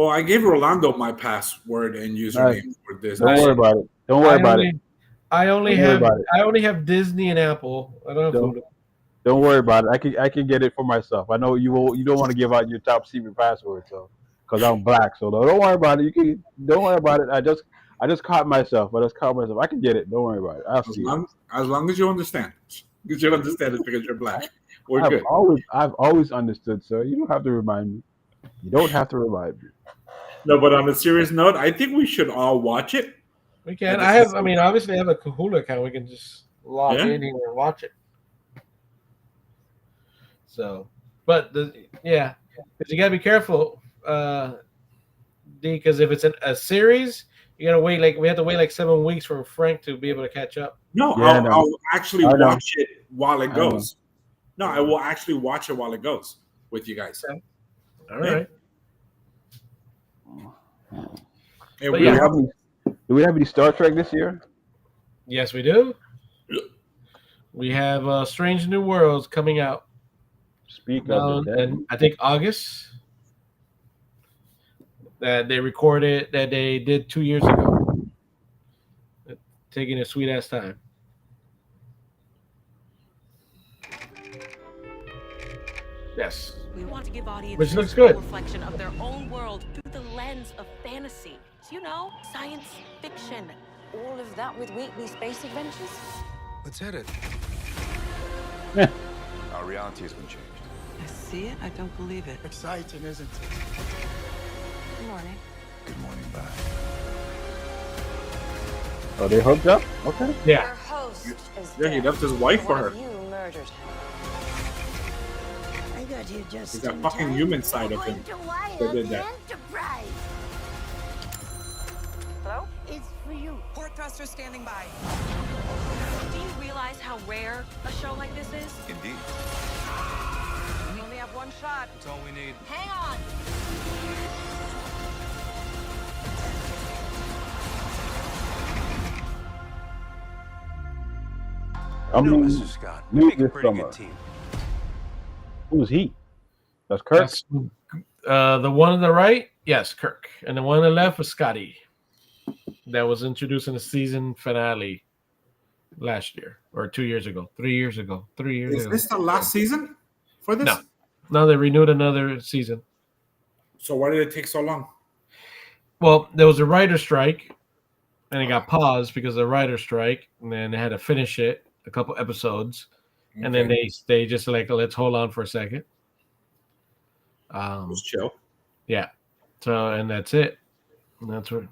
C: I gave Rolando my password and username for this.
A: don't worry about it. Don't worry about it.
B: I only
A: Don't worry
B: have
A: about it.
B: I only have Disney and Apple. I don't have
A: Don't-
B: Hulu.
A: Don't worry about it. I can get it for myself. I know you won't. You don't want to give out your top secret password, so because I'm black. So don't worry about it. Don't worry about it. I just caught myself. I just caught myself. I can get it. Don't worry about it. I'll see it.
C: As long as you understand. Because you understand it's because you're black. We're
A: I've
C: good.
A: always understood, sir. You don't have to remind me. You don't have to remind me.
C: No, but on a serious note, I think we should all watch it.
B: We can.
C: At the same time.
B: Obviously, I have a Kahula account. We can just log
C: Yeah.
B: in here and watch it. So, but because you gotta be careful, because if it's a series, you gotta wait. Like we have to wait like 7 weeks for Frank to be able to catch up.
C: No,
A: Yeah,
C: I'll actually
A: I know.
C: watch it while it
A: I know.
C: goes. No, I will actually watch it while it goes with you guys.
B: Okay. All
C: Yeah.
B: right.
C: And
B: But
C: we
B: yeah.
C: have
A: Do we have any Star Trek this year?
B: Yes, we do. We have Strange New Worlds coming out.
A: Speak
B: Now,
A: of the dead.
B: and I think August. That they recorded that they did 2 years ago. Taking a sweet ass time. Yes.
J: We want to give audiences
B: Which looks
J: a
B: good.
J: reflection of their own world through the lens of fantasy. You know, science fiction.
G: All of that with weekly space adventures?
F: Let's hit it.
K: Our reality has been changed.
L: I see it. I don't believe it.
M: Exciting, isn't it?
G: Good morning.
K: Good morning, bye.
A: Oh, they hooked up? Okay.
B: Yeah.
G: Your host is
C: Yeah, he
G: dead.
C: left his wife for
G: One
C: her.
G: of you murdered her.
M: I got here just
C: He's that
M: in
C: fucking
M: time.
C: human side of him. that did that.
M: Enterprise.
G: Hello?
M: It's for you.
L: Port thruster standing by.
J: Do you realize how rare a show like this is?
K: Indeed.
L: We only have one shot.
F: That's all we need.
J: Hang on.
A: I
K: No,
A: mean,
K: Mr. Scott. We
A: new
K: make a
A: this
K: pretty
A: summer.
K: good team.
A: Who's he? That's Kirk.
B: That's, the one on the right, yes, Kirk, and the one on the left was Scotty. That was introduced in the season finale last year or 2 years ago, 3 years ago, 3 years
C: Is
B: ago.
C: this the last season for this?
B: No, they renewed another season.
C: So why did it take so long?
B: Well, there was a writer strike, and it got paused because of the writer strike, and then they had to finish it a couple episodes, and then they just like, let's hold on for a second.
C: Just chill.
B: Yeah. So and that's it. And that's what,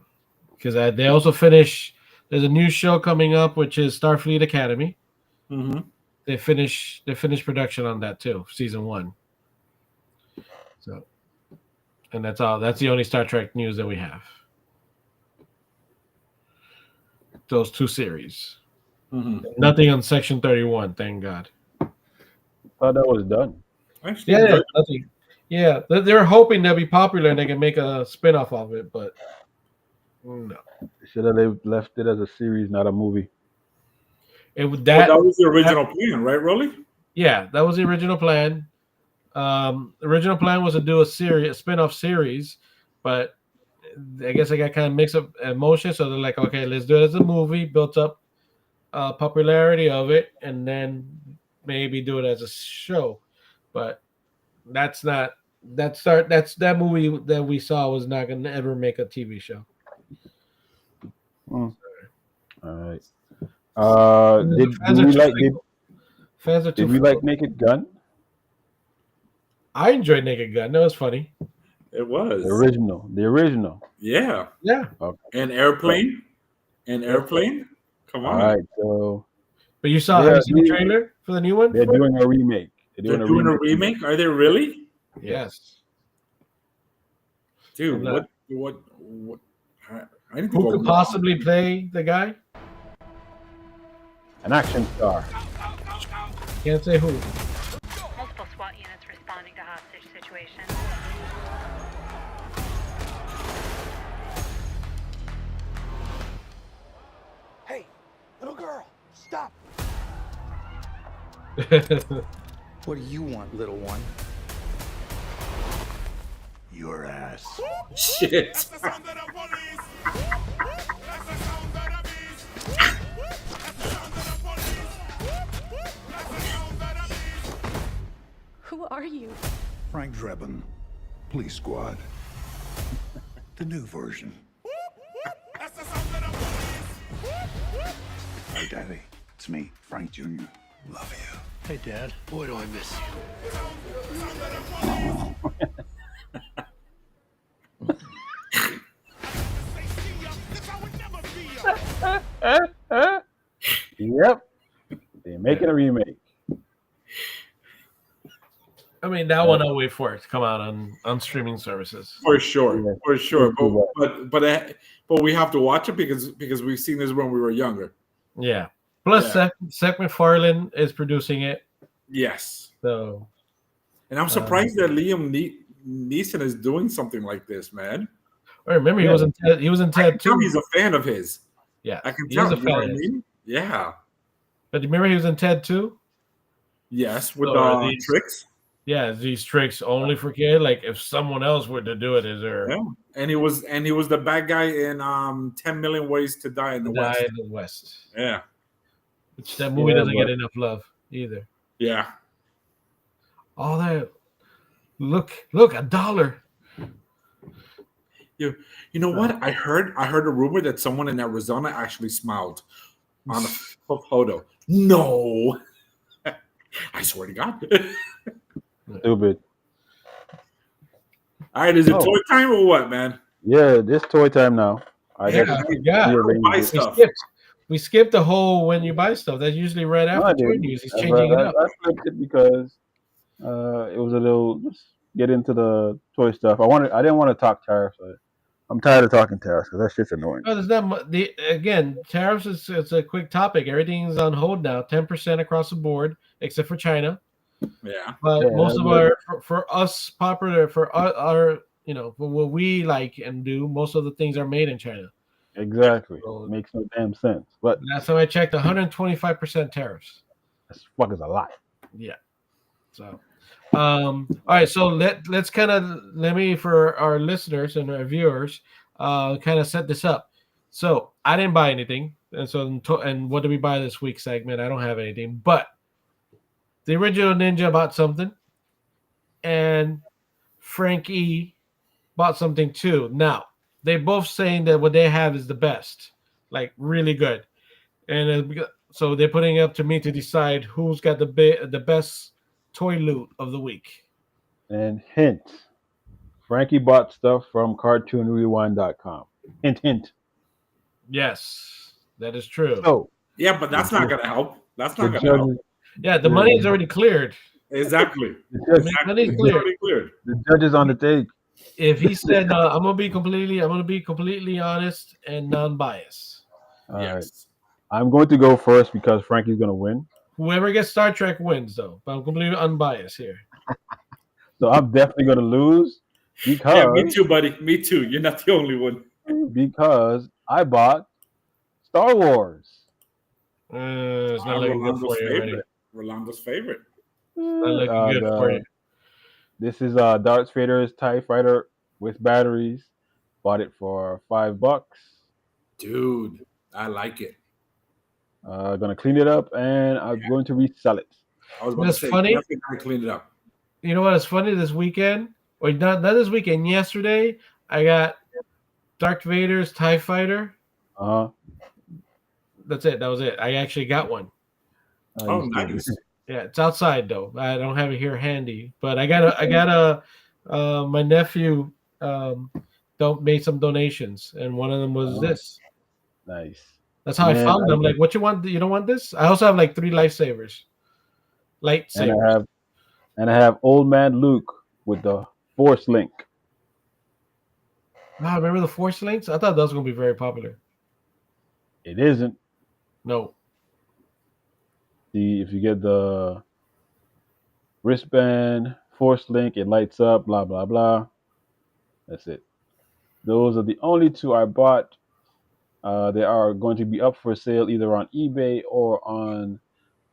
B: because they also finish. There's a new show coming up, which is Starfleet Academy.
C: Mm-hmm.
B: They finish production on that too, season 1. So, and that's all. That's the only Star Trek news that we have. Those 2 series.
C: Mm-hmm.
B: Nothing on Section 31. Thank God.
A: Thought that was done.
C: Actually,
B: Yeah, nothing. Yeah, they're hoping they'll be popular and they can make a spin-off of it, but no.
A: Should have left it as a series, not a movie.
B: It would
C: that was the original plan, right, Rolly?
B: Yeah, that was the original plan. The original plan was to do a spin-off series, but I guess I got kind of mixed up emotions. So they're like, okay, let's do it as a movie, built up popularity of it, and then maybe do it as a show. But that's not that movie that we saw was not going to ever make a TV show.
A: All right. Did we like Naked Gun?
B: I enjoyed Naked Gun. That was funny.
C: It was
A: the original.
C: Yeah.
A: Okay.
C: And Airplane. Come on.
A: All right. So,
B: but you saw the trailer for the new one?
A: They're doing a remake.
C: They're doing a remake. Are they really?
B: Yes.
C: Dude, what? I need to
B: Who could possibly play the guy?
A: An action star.
B: Can't say who.
N: Multiple SWAT units responding to hostage situation.
M: Hey, little girl, stop.
H: What do you want, little one?
I: Your ass.
C: Shit.
J: Who are you?
I: Frank Drebin, Police Squad. The new version. Hi, Daddy. It's me, Frank Jr. Love you. Hey, Dad. Boy, do I miss
A: Yep. They're making a remake.
B: I mean, that one I'll wait for it to come out on streaming services.
C: For sure,
A: Yeah.
C: for sure.
A: Yeah.
C: But we have to watch it because we've seen this when we were younger.
B: Yeah. Plus, Seth MacFarlane is producing it.
C: Yes.
B: So,
C: and I'm surprised that Liam Neeson is doing something like this, man.
B: I remember he was in Ted. He was in Ted too.
C: He's a fan of his.
B: Yeah,
C: I can
B: he
C: tell.
B: is a
C: You know
B: fan
C: what I
B: of his.
C: mean? Yeah.
B: But remember he was in Ted too.
C: Yes, with
B: So
C: the tricks.
B: Yeah, these tricks only for kid. Like if someone else were to do it, is there?
C: Yeah, and he was the bad guy in 10 Million Ways to Die in the West.
B: In the West.
C: Yeah,
B: which that movie doesn't get enough love either.
C: Yeah.
B: All that. Look, $1.
C: You know what? I heard a rumor that someone in Arizona actually smiled on a photo. No, I swear to God.
A: Stupid.
C: All right, is it toy time or what, man?
A: Yeah, this toy time now.
B: We skipped the whole when you buy stuff. That's usually right after toy news. He's changing it up.
A: I flipped it because it was a little just get into the toy stuff. I didn't want to talk tariffs. I'm tired of talking tariffs because that shit's annoying.
B: No, there's not again, tariffs it's a quick topic. Everything's on hold now, 10% across the board, except for China.
C: Yeah,
B: but most of our for us popular for our for what we like and do, most of the things are made in China.
A: Exactly, so, makes no damn sense. But
B: last time I checked, 125% tariffs.
A: That's fucking a lot.
B: Yeah. So, all right. So let's kind of for our listeners and our viewers, kind of set this up. So I didn't buy anything, and what did we buy this week segment? I don't have anything, but the original Ninja bought something, and Frankie bought something too. Now they both saying that what they have is the best, like really good, and so they're putting it up to me to decide who's got the best toy loot of the week.
A: And hint, Frankie bought stuff from CartoonRewind.com. Hint, hint.
B: Yes, that is true.
A: So
C: yeah, but that's not gonna help. That's not gonna help.
B: Yeah, the money is already cleared.
C: Exactly.
B: Money's cleared.
A: The judge is on the take.
B: If he said, "I'm gonna be completely honest and non-biased,"
A: yes, I'm going to go first because Frankie's going to win.
B: Whoever gets Star Trek wins, though. But I'm completely unbiased here.
A: So I'm definitely going to lose because
C: me too, buddy. Me too. You're not the only one.
A: Because I bought Star Wars.
B: It's not looking good for you already.
C: Rolando's favorite.
B: Not looking good for you.
A: This is Darth Vader's TIE Fighter with batteries. Bought it for $5.
C: Dude, I like it.
A: Gonna clean it up and I'm going to resell it.
C: I was about to say,
B: funny.
C: I cleaned it up.
B: You know what is funny? This weekend, or not this weekend, yesterday, I got Darth Vader's TIE Fighter. That's it. That was it. I actually got one.
C: Oh, nice.
B: Yeah, it's outside though. I don't have it here handy, but I got my nephew made some donations, and one of them was this.
A: Nice.
B: That's how I found them. Like, what you want? You don't want this? I also have like 3 lightsabers.
A: And I have Old Man Luke with the Force Link.
B: Wow, remember the Force Links? I thought that was gonna be very popular.
A: It isn't.
B: No.
A: If you get the wristband, Force Link, it lights up, blah, blah, blah. That's it. Those are the only 2 I bought. They are going to be up for sale either on eBay or on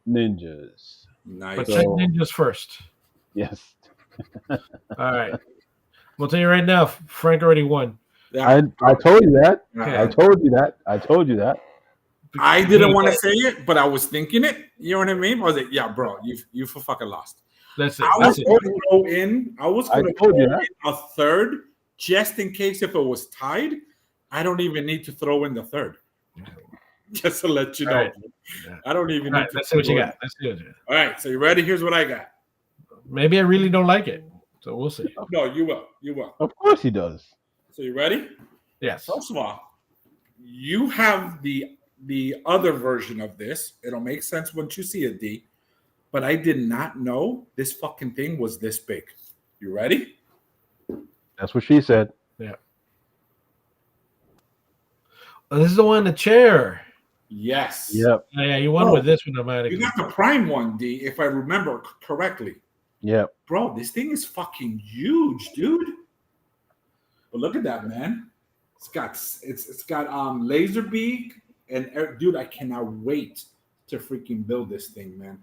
A: Nynjas.
C: Nice.
B: But check Nynjas first.
A: Yes.
B: All right. I'll tell you right now, Frank already won.
A: Yeah. I told you that.
B: Yeah.
A: I told you that. I told you that.
C: I didn't want to say it, but I was thinking it. You know what I mean? I was like, "Yeah, bro, you fucking lost."
B: That's it.
C: I was going to throw in. I was going to throw in a third just in case if it was tied. I don't even need to throw in the third. Just to let you know.
B: Right.
C: I don't even
B: All
C: need
B: right,
C: to.
B: let's see what you got. Let's see what you got.
C: All right, so you ready? Here's what I got.
B: Maybe I really don't like it, so we'll see.
C: No, you will. You will.
A: Of course he does.
C: So you ready?
B: Yes.
C: First of all, you have the other version of this. It'll make sense once you see it, D. But I did not know this fucking thing was this big. You ready?
A: That's what she said.
B: Yeah. Oh, this is the one in the chair.
C: Yes.
A: Yep.
B: Oh, yeah, you won with this one automatically.
C: You got the prime one, D, if I remember correctly.
A: Yep.
C: Bro, this thing is fucking huge, dude. But look at that, man. It's got laser beak and dude, I cannot wait to freaking build this thing, man.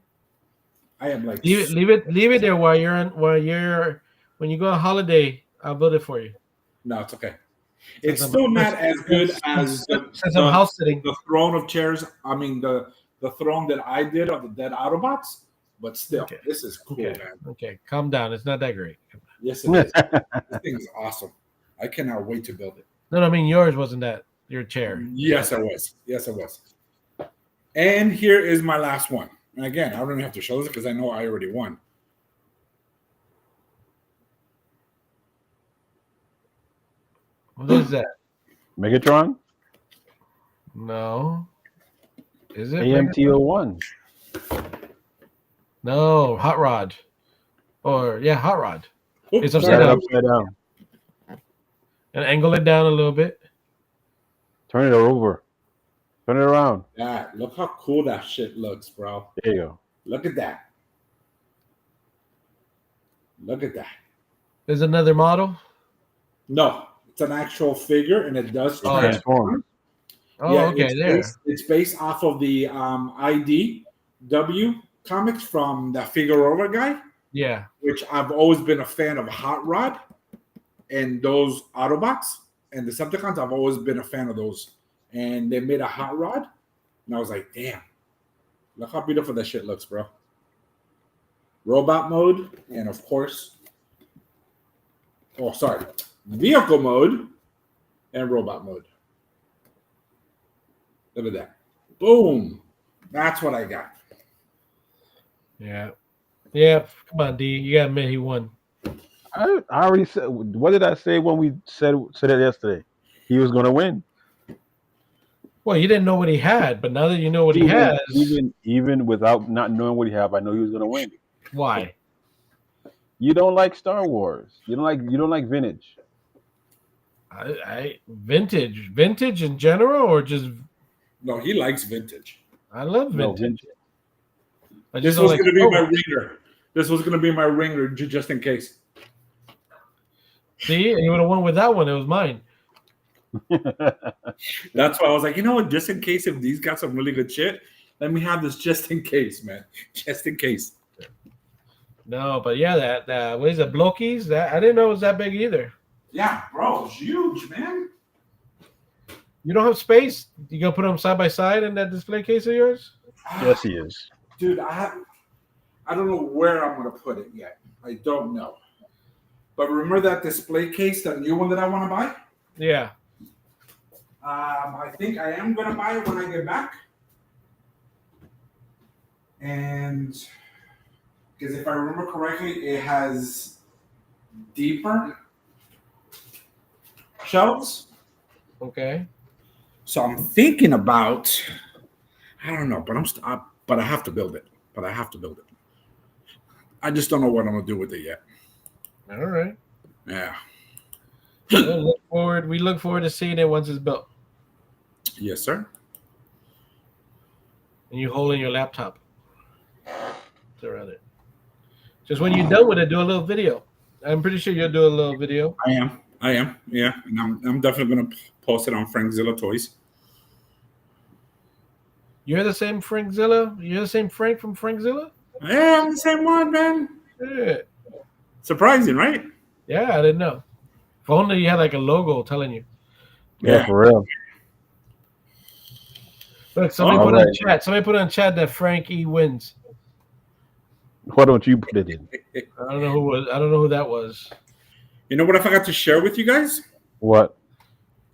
C: I am like
B: leave it there while when you go on holiday. I'll build it for you.
C: No, it's okay. It's still not as good as the throne of chairs. I mean the throne that I did of the dead Autobots, but still, this is cool, man.
B: Okay, calm down. It's not that great.
C: Yes, it is. This thing is awesome. I cannot wait to build it.
B: No, I mean yours wasn't that your chair.
C: Yes, I was. Yes, I was. And here is my last one. And again, I don't even have to show this because I know I already won.
B: What is that?
A: Megatron?
B: No. Is it
A: AMT-01?
B: No, Hot Rod. Or Hot Rod.
C: Oops,
B: it's upside down.
A: down.
B: And angle it down a little bit.
A: Turn it over. Turn it around.
C: Yeah, look how cool that shit looks, bro.
A: There you go.
C: Look at that. Look at that.
B: There's another model?
C: No, it's an actual figure, and it does transform.
B: Oh, okay,
C: it's based off of the IDW comics from the Figueroa guy.
B: Yeah.
C: Which I've always been a fan of Hot Rod and those Autobots and the Decepticons. I've always been a fan of those. And they made a Hot Rod, and I was like, damn, look how beautiful that shit looks, bro. Robot mode, and of course, vehicle mode and robot mode. Look at that. Boom. That's what I got.
B: Yeah. Yeah. Come on, D. You got to admit he won.
A: I already said. What did I say when we said it yesterday? He was going to win.
B: Well, you didn't know what he had, but now that you know what he has,
A: even without not knowing what he had, I know he was going to win.
B: Why?
A: You don't like Star Wars. You don't like vintage.
B: Vintage in general, or just
C: no? He likes vintage.
B: I love vintage.
C: This was going to be my ringer. This was going to be my ringer just in case.
B: See, you would have won with that one. It was mine.
C: That's why I was like, you know what? Just in case, if these got some really good shit, let me have this just in case, man. Just in case.
B: No, but yeah, that what is it, Blokies? That I didn't know it was that big either.
C: Yeah, bro, it's huge, man.
B: You don't have space. You gonna put them side by side in that display case of yours?
A: Yes, he is.
C: Dude, I don't know where I'm gonna put it yet. I don't know. But remember that display case, that new one that I want to buy?
B: Yeah.
C: I think I am gonna buy it when I get back. And because if I remember correctly, it has deeper shelves.
B: Okay.
C: So I'm thinking about, I don't know, but I have to build it. I just don't know what I'm gonna do with it yet.
B: All right.
C: Yeah.
B: We look forward to seeing it once it's built.
C: Yes, sir.
B: And you holding your laptop. Around it. Just when you're done with it, do a little video. I'm pretty sure you'll do a little video.
C: I am. Yeah, and I'm definitely gonna post it on Frankzilla Toys.
B: You're the same Frankzilla? You're the same Frank from Frankzilla?
C: Yeah, I'm the same one, man.
B: Yeah.
C: Surprising, right?
B: Yeah, I didn't know. If only you had like a logo telling you.
A: Yeah, for real.
B: Look, somebody put in chat. Somebody put in chat that Frank E wins.
A: Why don't you put it in?
B: I don't know who that was.
C: You know what I forgot to share with you guys?
A: What?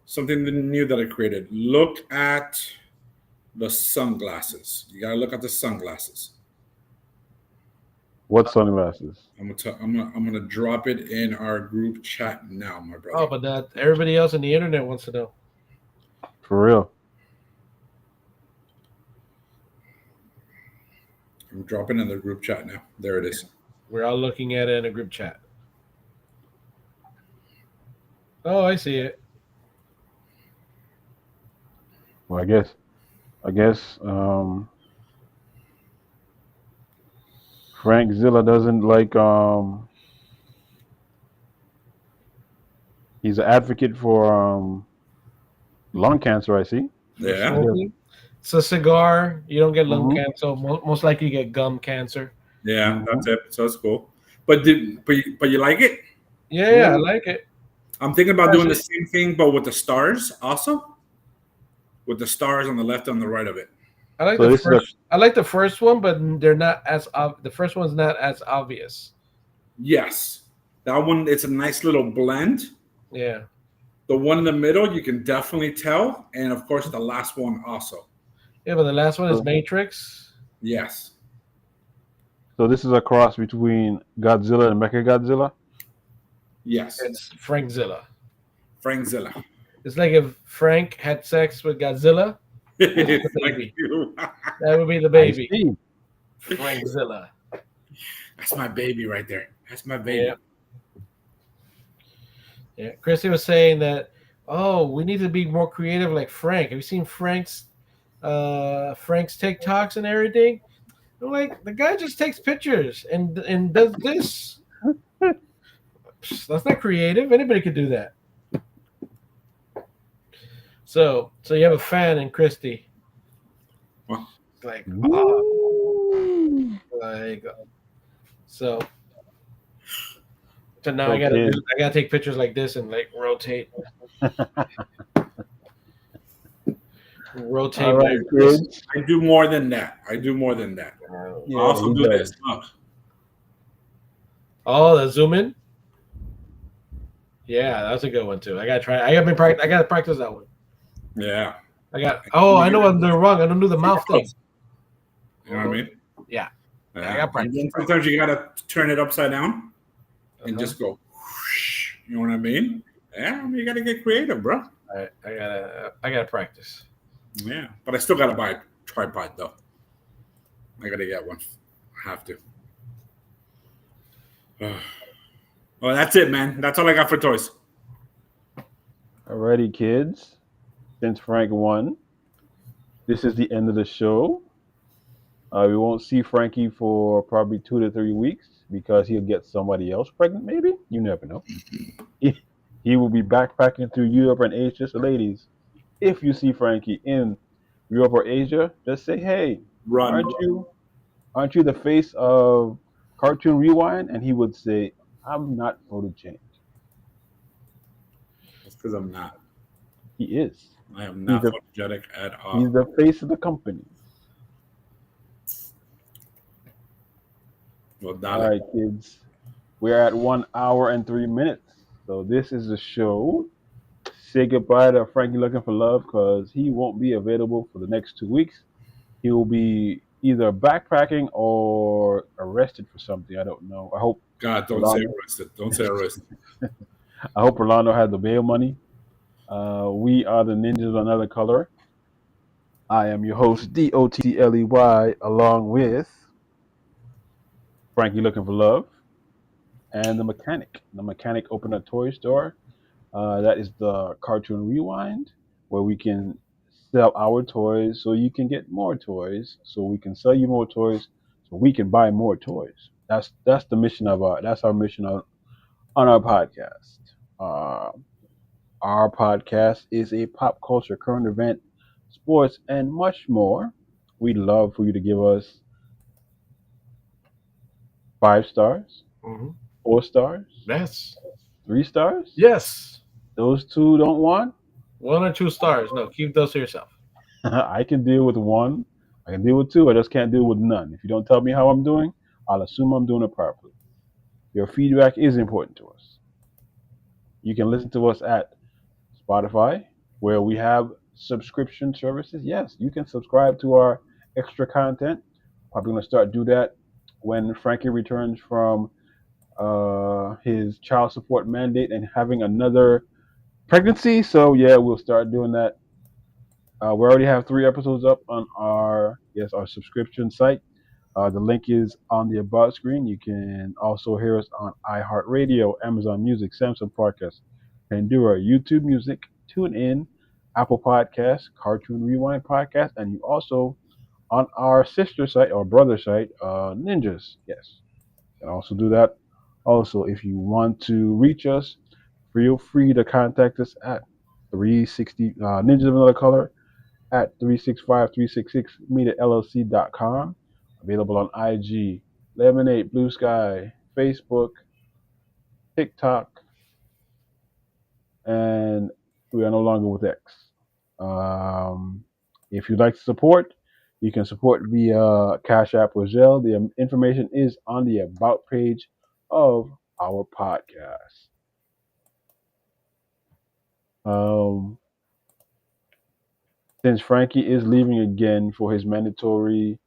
C: Something new that I created. Look at the sunglasses. You gotta look at the sunglasses.
A: What sunglasses?
C: I'm gonna drop it in our group chat now, my brother.
B: Oh, but that everybody else on the internet wants to know.
A: For real.
C: I'm dropping in the group chat now. There it is.
B: We're all looking at it in a group chat. Oh, I see it.
A: Well, I guess Frank Zilla doesn't like he's an advocate for lung cancer, I see.
C: Yeah.
B: Smoking. It's a cigar. You don't get lung
A: Mhm.
B: cancer. Most likely you get gum cancer.
C: Yeah, that's it. So it's cool. But you like it?
B: Yeah, I like it.
C: I'm thinking about doing the same thing, but with the stars also. With the stars on the left and the right of it.
B: I like
A: So
B: the
A: this is a-
B: first. I like the first one, but they're not as the first one's not as obvious.
C: Yes. That one, it's a nice little blend.
B: Yeah.
C: The one in the middle, you can definitely tell. And of course, the last one also.
B: Yeah, but the last one is Matrix.
C: Yes.
A: So this is a cross between Godzilla and Mechagodzilla?
C: Yes.
B: It's Frank Zilla.
C: Frank Zilla.
B: It's like if Frank had sex with Godzilla. This is the baby. That would be the baby. Frank Zilla.
C: That's my baby right there. That's my baby.
B: Yeah. Chrissy was saying that, oh, we need to be more creative like Frank. Have you seen Frank's TikToks and everything? I'm like, the guy just takes pictures and does this. That's not creative. Anybody could do that. So you have a fan in Christy.
C: What?
B: Like, oh, there you go. So now I gotta take pictures like this and like rotate. Rotate.
C: All right, kids. I do more than that. I also do this. Look.
B: Oh, the zoom in. Yeah, that's a good one too. I gotta try. I gotta practice that one.
C: Yeah.
B: I know what I'm doing wrong. I don't do the mouth thing.
C: You know what I mean?
B: Yeah.
C: Yeah.
B: I got practice.
C: And then sometimes you gotta turn it upside down and just go. Whoosh, you know what I mean? Yeah, you gotta get creative, bro.
B: I gotta practice.
C: Yeah, but I still gotta buy a tripod though. I gotta get one. I have to. Well, that's it, man. That's all I got for toys.
A: Alrighty, kids. Since Frank won, this is the end of the show. We won't see Frankie for probably 2 to 3 weeks because he'll get somebody else pregnant, maybe. You never know. He will be backpacking through Europe and Asia. So, ladies, if you see Frankie in Europe or Asia, just say, hey,
C: Run.
A: aren't you the face of Cartoon Rewind? And he would say, I'm not for the change.
C: That's because I'm not.
A: He is.
C: I am not photogenic at all.
A: He's the face of the company.
C: Well,
A: all right, kids. We're at 1 hour and 3 minutes. So this is the show. Say goodbye to Frankie Looking for Love because he won't be available for the next 2 weeks. He will be either backpacking or arrested for something. I don't know. I hope.
C: God, don't say arrested. Don't say arrested.
A: I hope Rolando has the bail money. We are the Ninjas of Another Color. I am your host, DOTLEY, along with Frankie Looking for Love and the Mechanic. The Mechanic opened a toy store. That is the Cartoon Rewind, where we can sell our toys so you can get more toys, so we can sell you more toys, so we can buy more toys. That's the mission of our mission on our podcast. Our podcast is a pop culture, current event, sports, and much more. We'd love for you to give us 5 stars, 4 stars,
B: yes,
A: 3 stars,
B: yes.
A: Those 2 don't want
B: 1 or 2 stars. No, keep those to yourself.
A: I can deal with 1. I can deal with 2. I just can't deal with none. If you don't tell me how I'm doing, I'll assume I'm doing it properly. Your feedback is important to us. You can listen to us at Spotify, where we have subscription services, yes, you can subscribe to our extra content. Probably going to start do that when Frankie returns from his child support mandate and having another pregnancy. So yeah, we'll start doing that. We already have 3 episodes up on our subscription site. The link is on the about screen. You can also hear us on iHeartRadio, Amazon Music, Samsung Podcast, Pandora, YouTube Music, TuneIn, Apple Podcasts, Cartoon Rewind Podcast, and you also on our sister site or brother site, Nynjas. Yes, you can also do that. Also, if you want to reach us, feel free to contact us at 360 Ninjas of Another Color at 365366mediallc.com. Available on IG, Lemonade, Blue Sky, Facebook, TikTok, and we are no longer with X. If you'd like to support, you can support via Cash App or Zelle. The information is on the About page of our podcast. Since Frankie is leaving again for his mandatory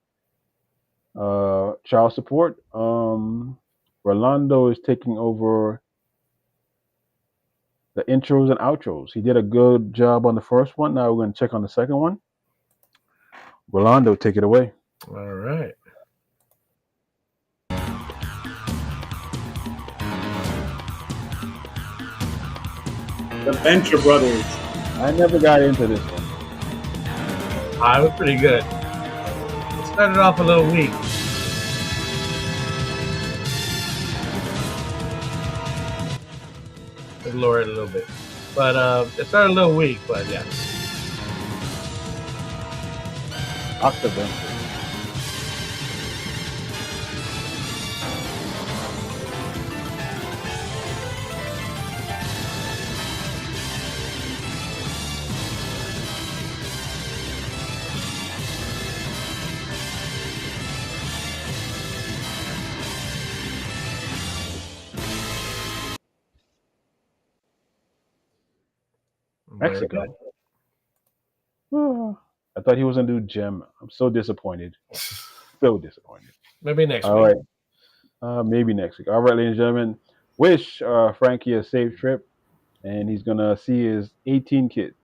A: child support, Rolando is taking over the intros and outros. He did a good job on the first one. Now we're going to check on the second one. Rolando, take it away.
B: All right.
C: The Venture Brothers.
A: I never got into this one.
B: I was pretty good. It started off a little weak. Let's lower it a little bit. But it started a little weak, but yeah.
A: Octaventure. Mexico. Oh, I thought he was going to do Gem. I'm so disappointed. So disappointed.
B: Maybe next
A: All
B: week.
A: right. Maybe next week. All right, ladies and gentlemen. Wish Frankie a safe trip, and he's going to see his 18 kids.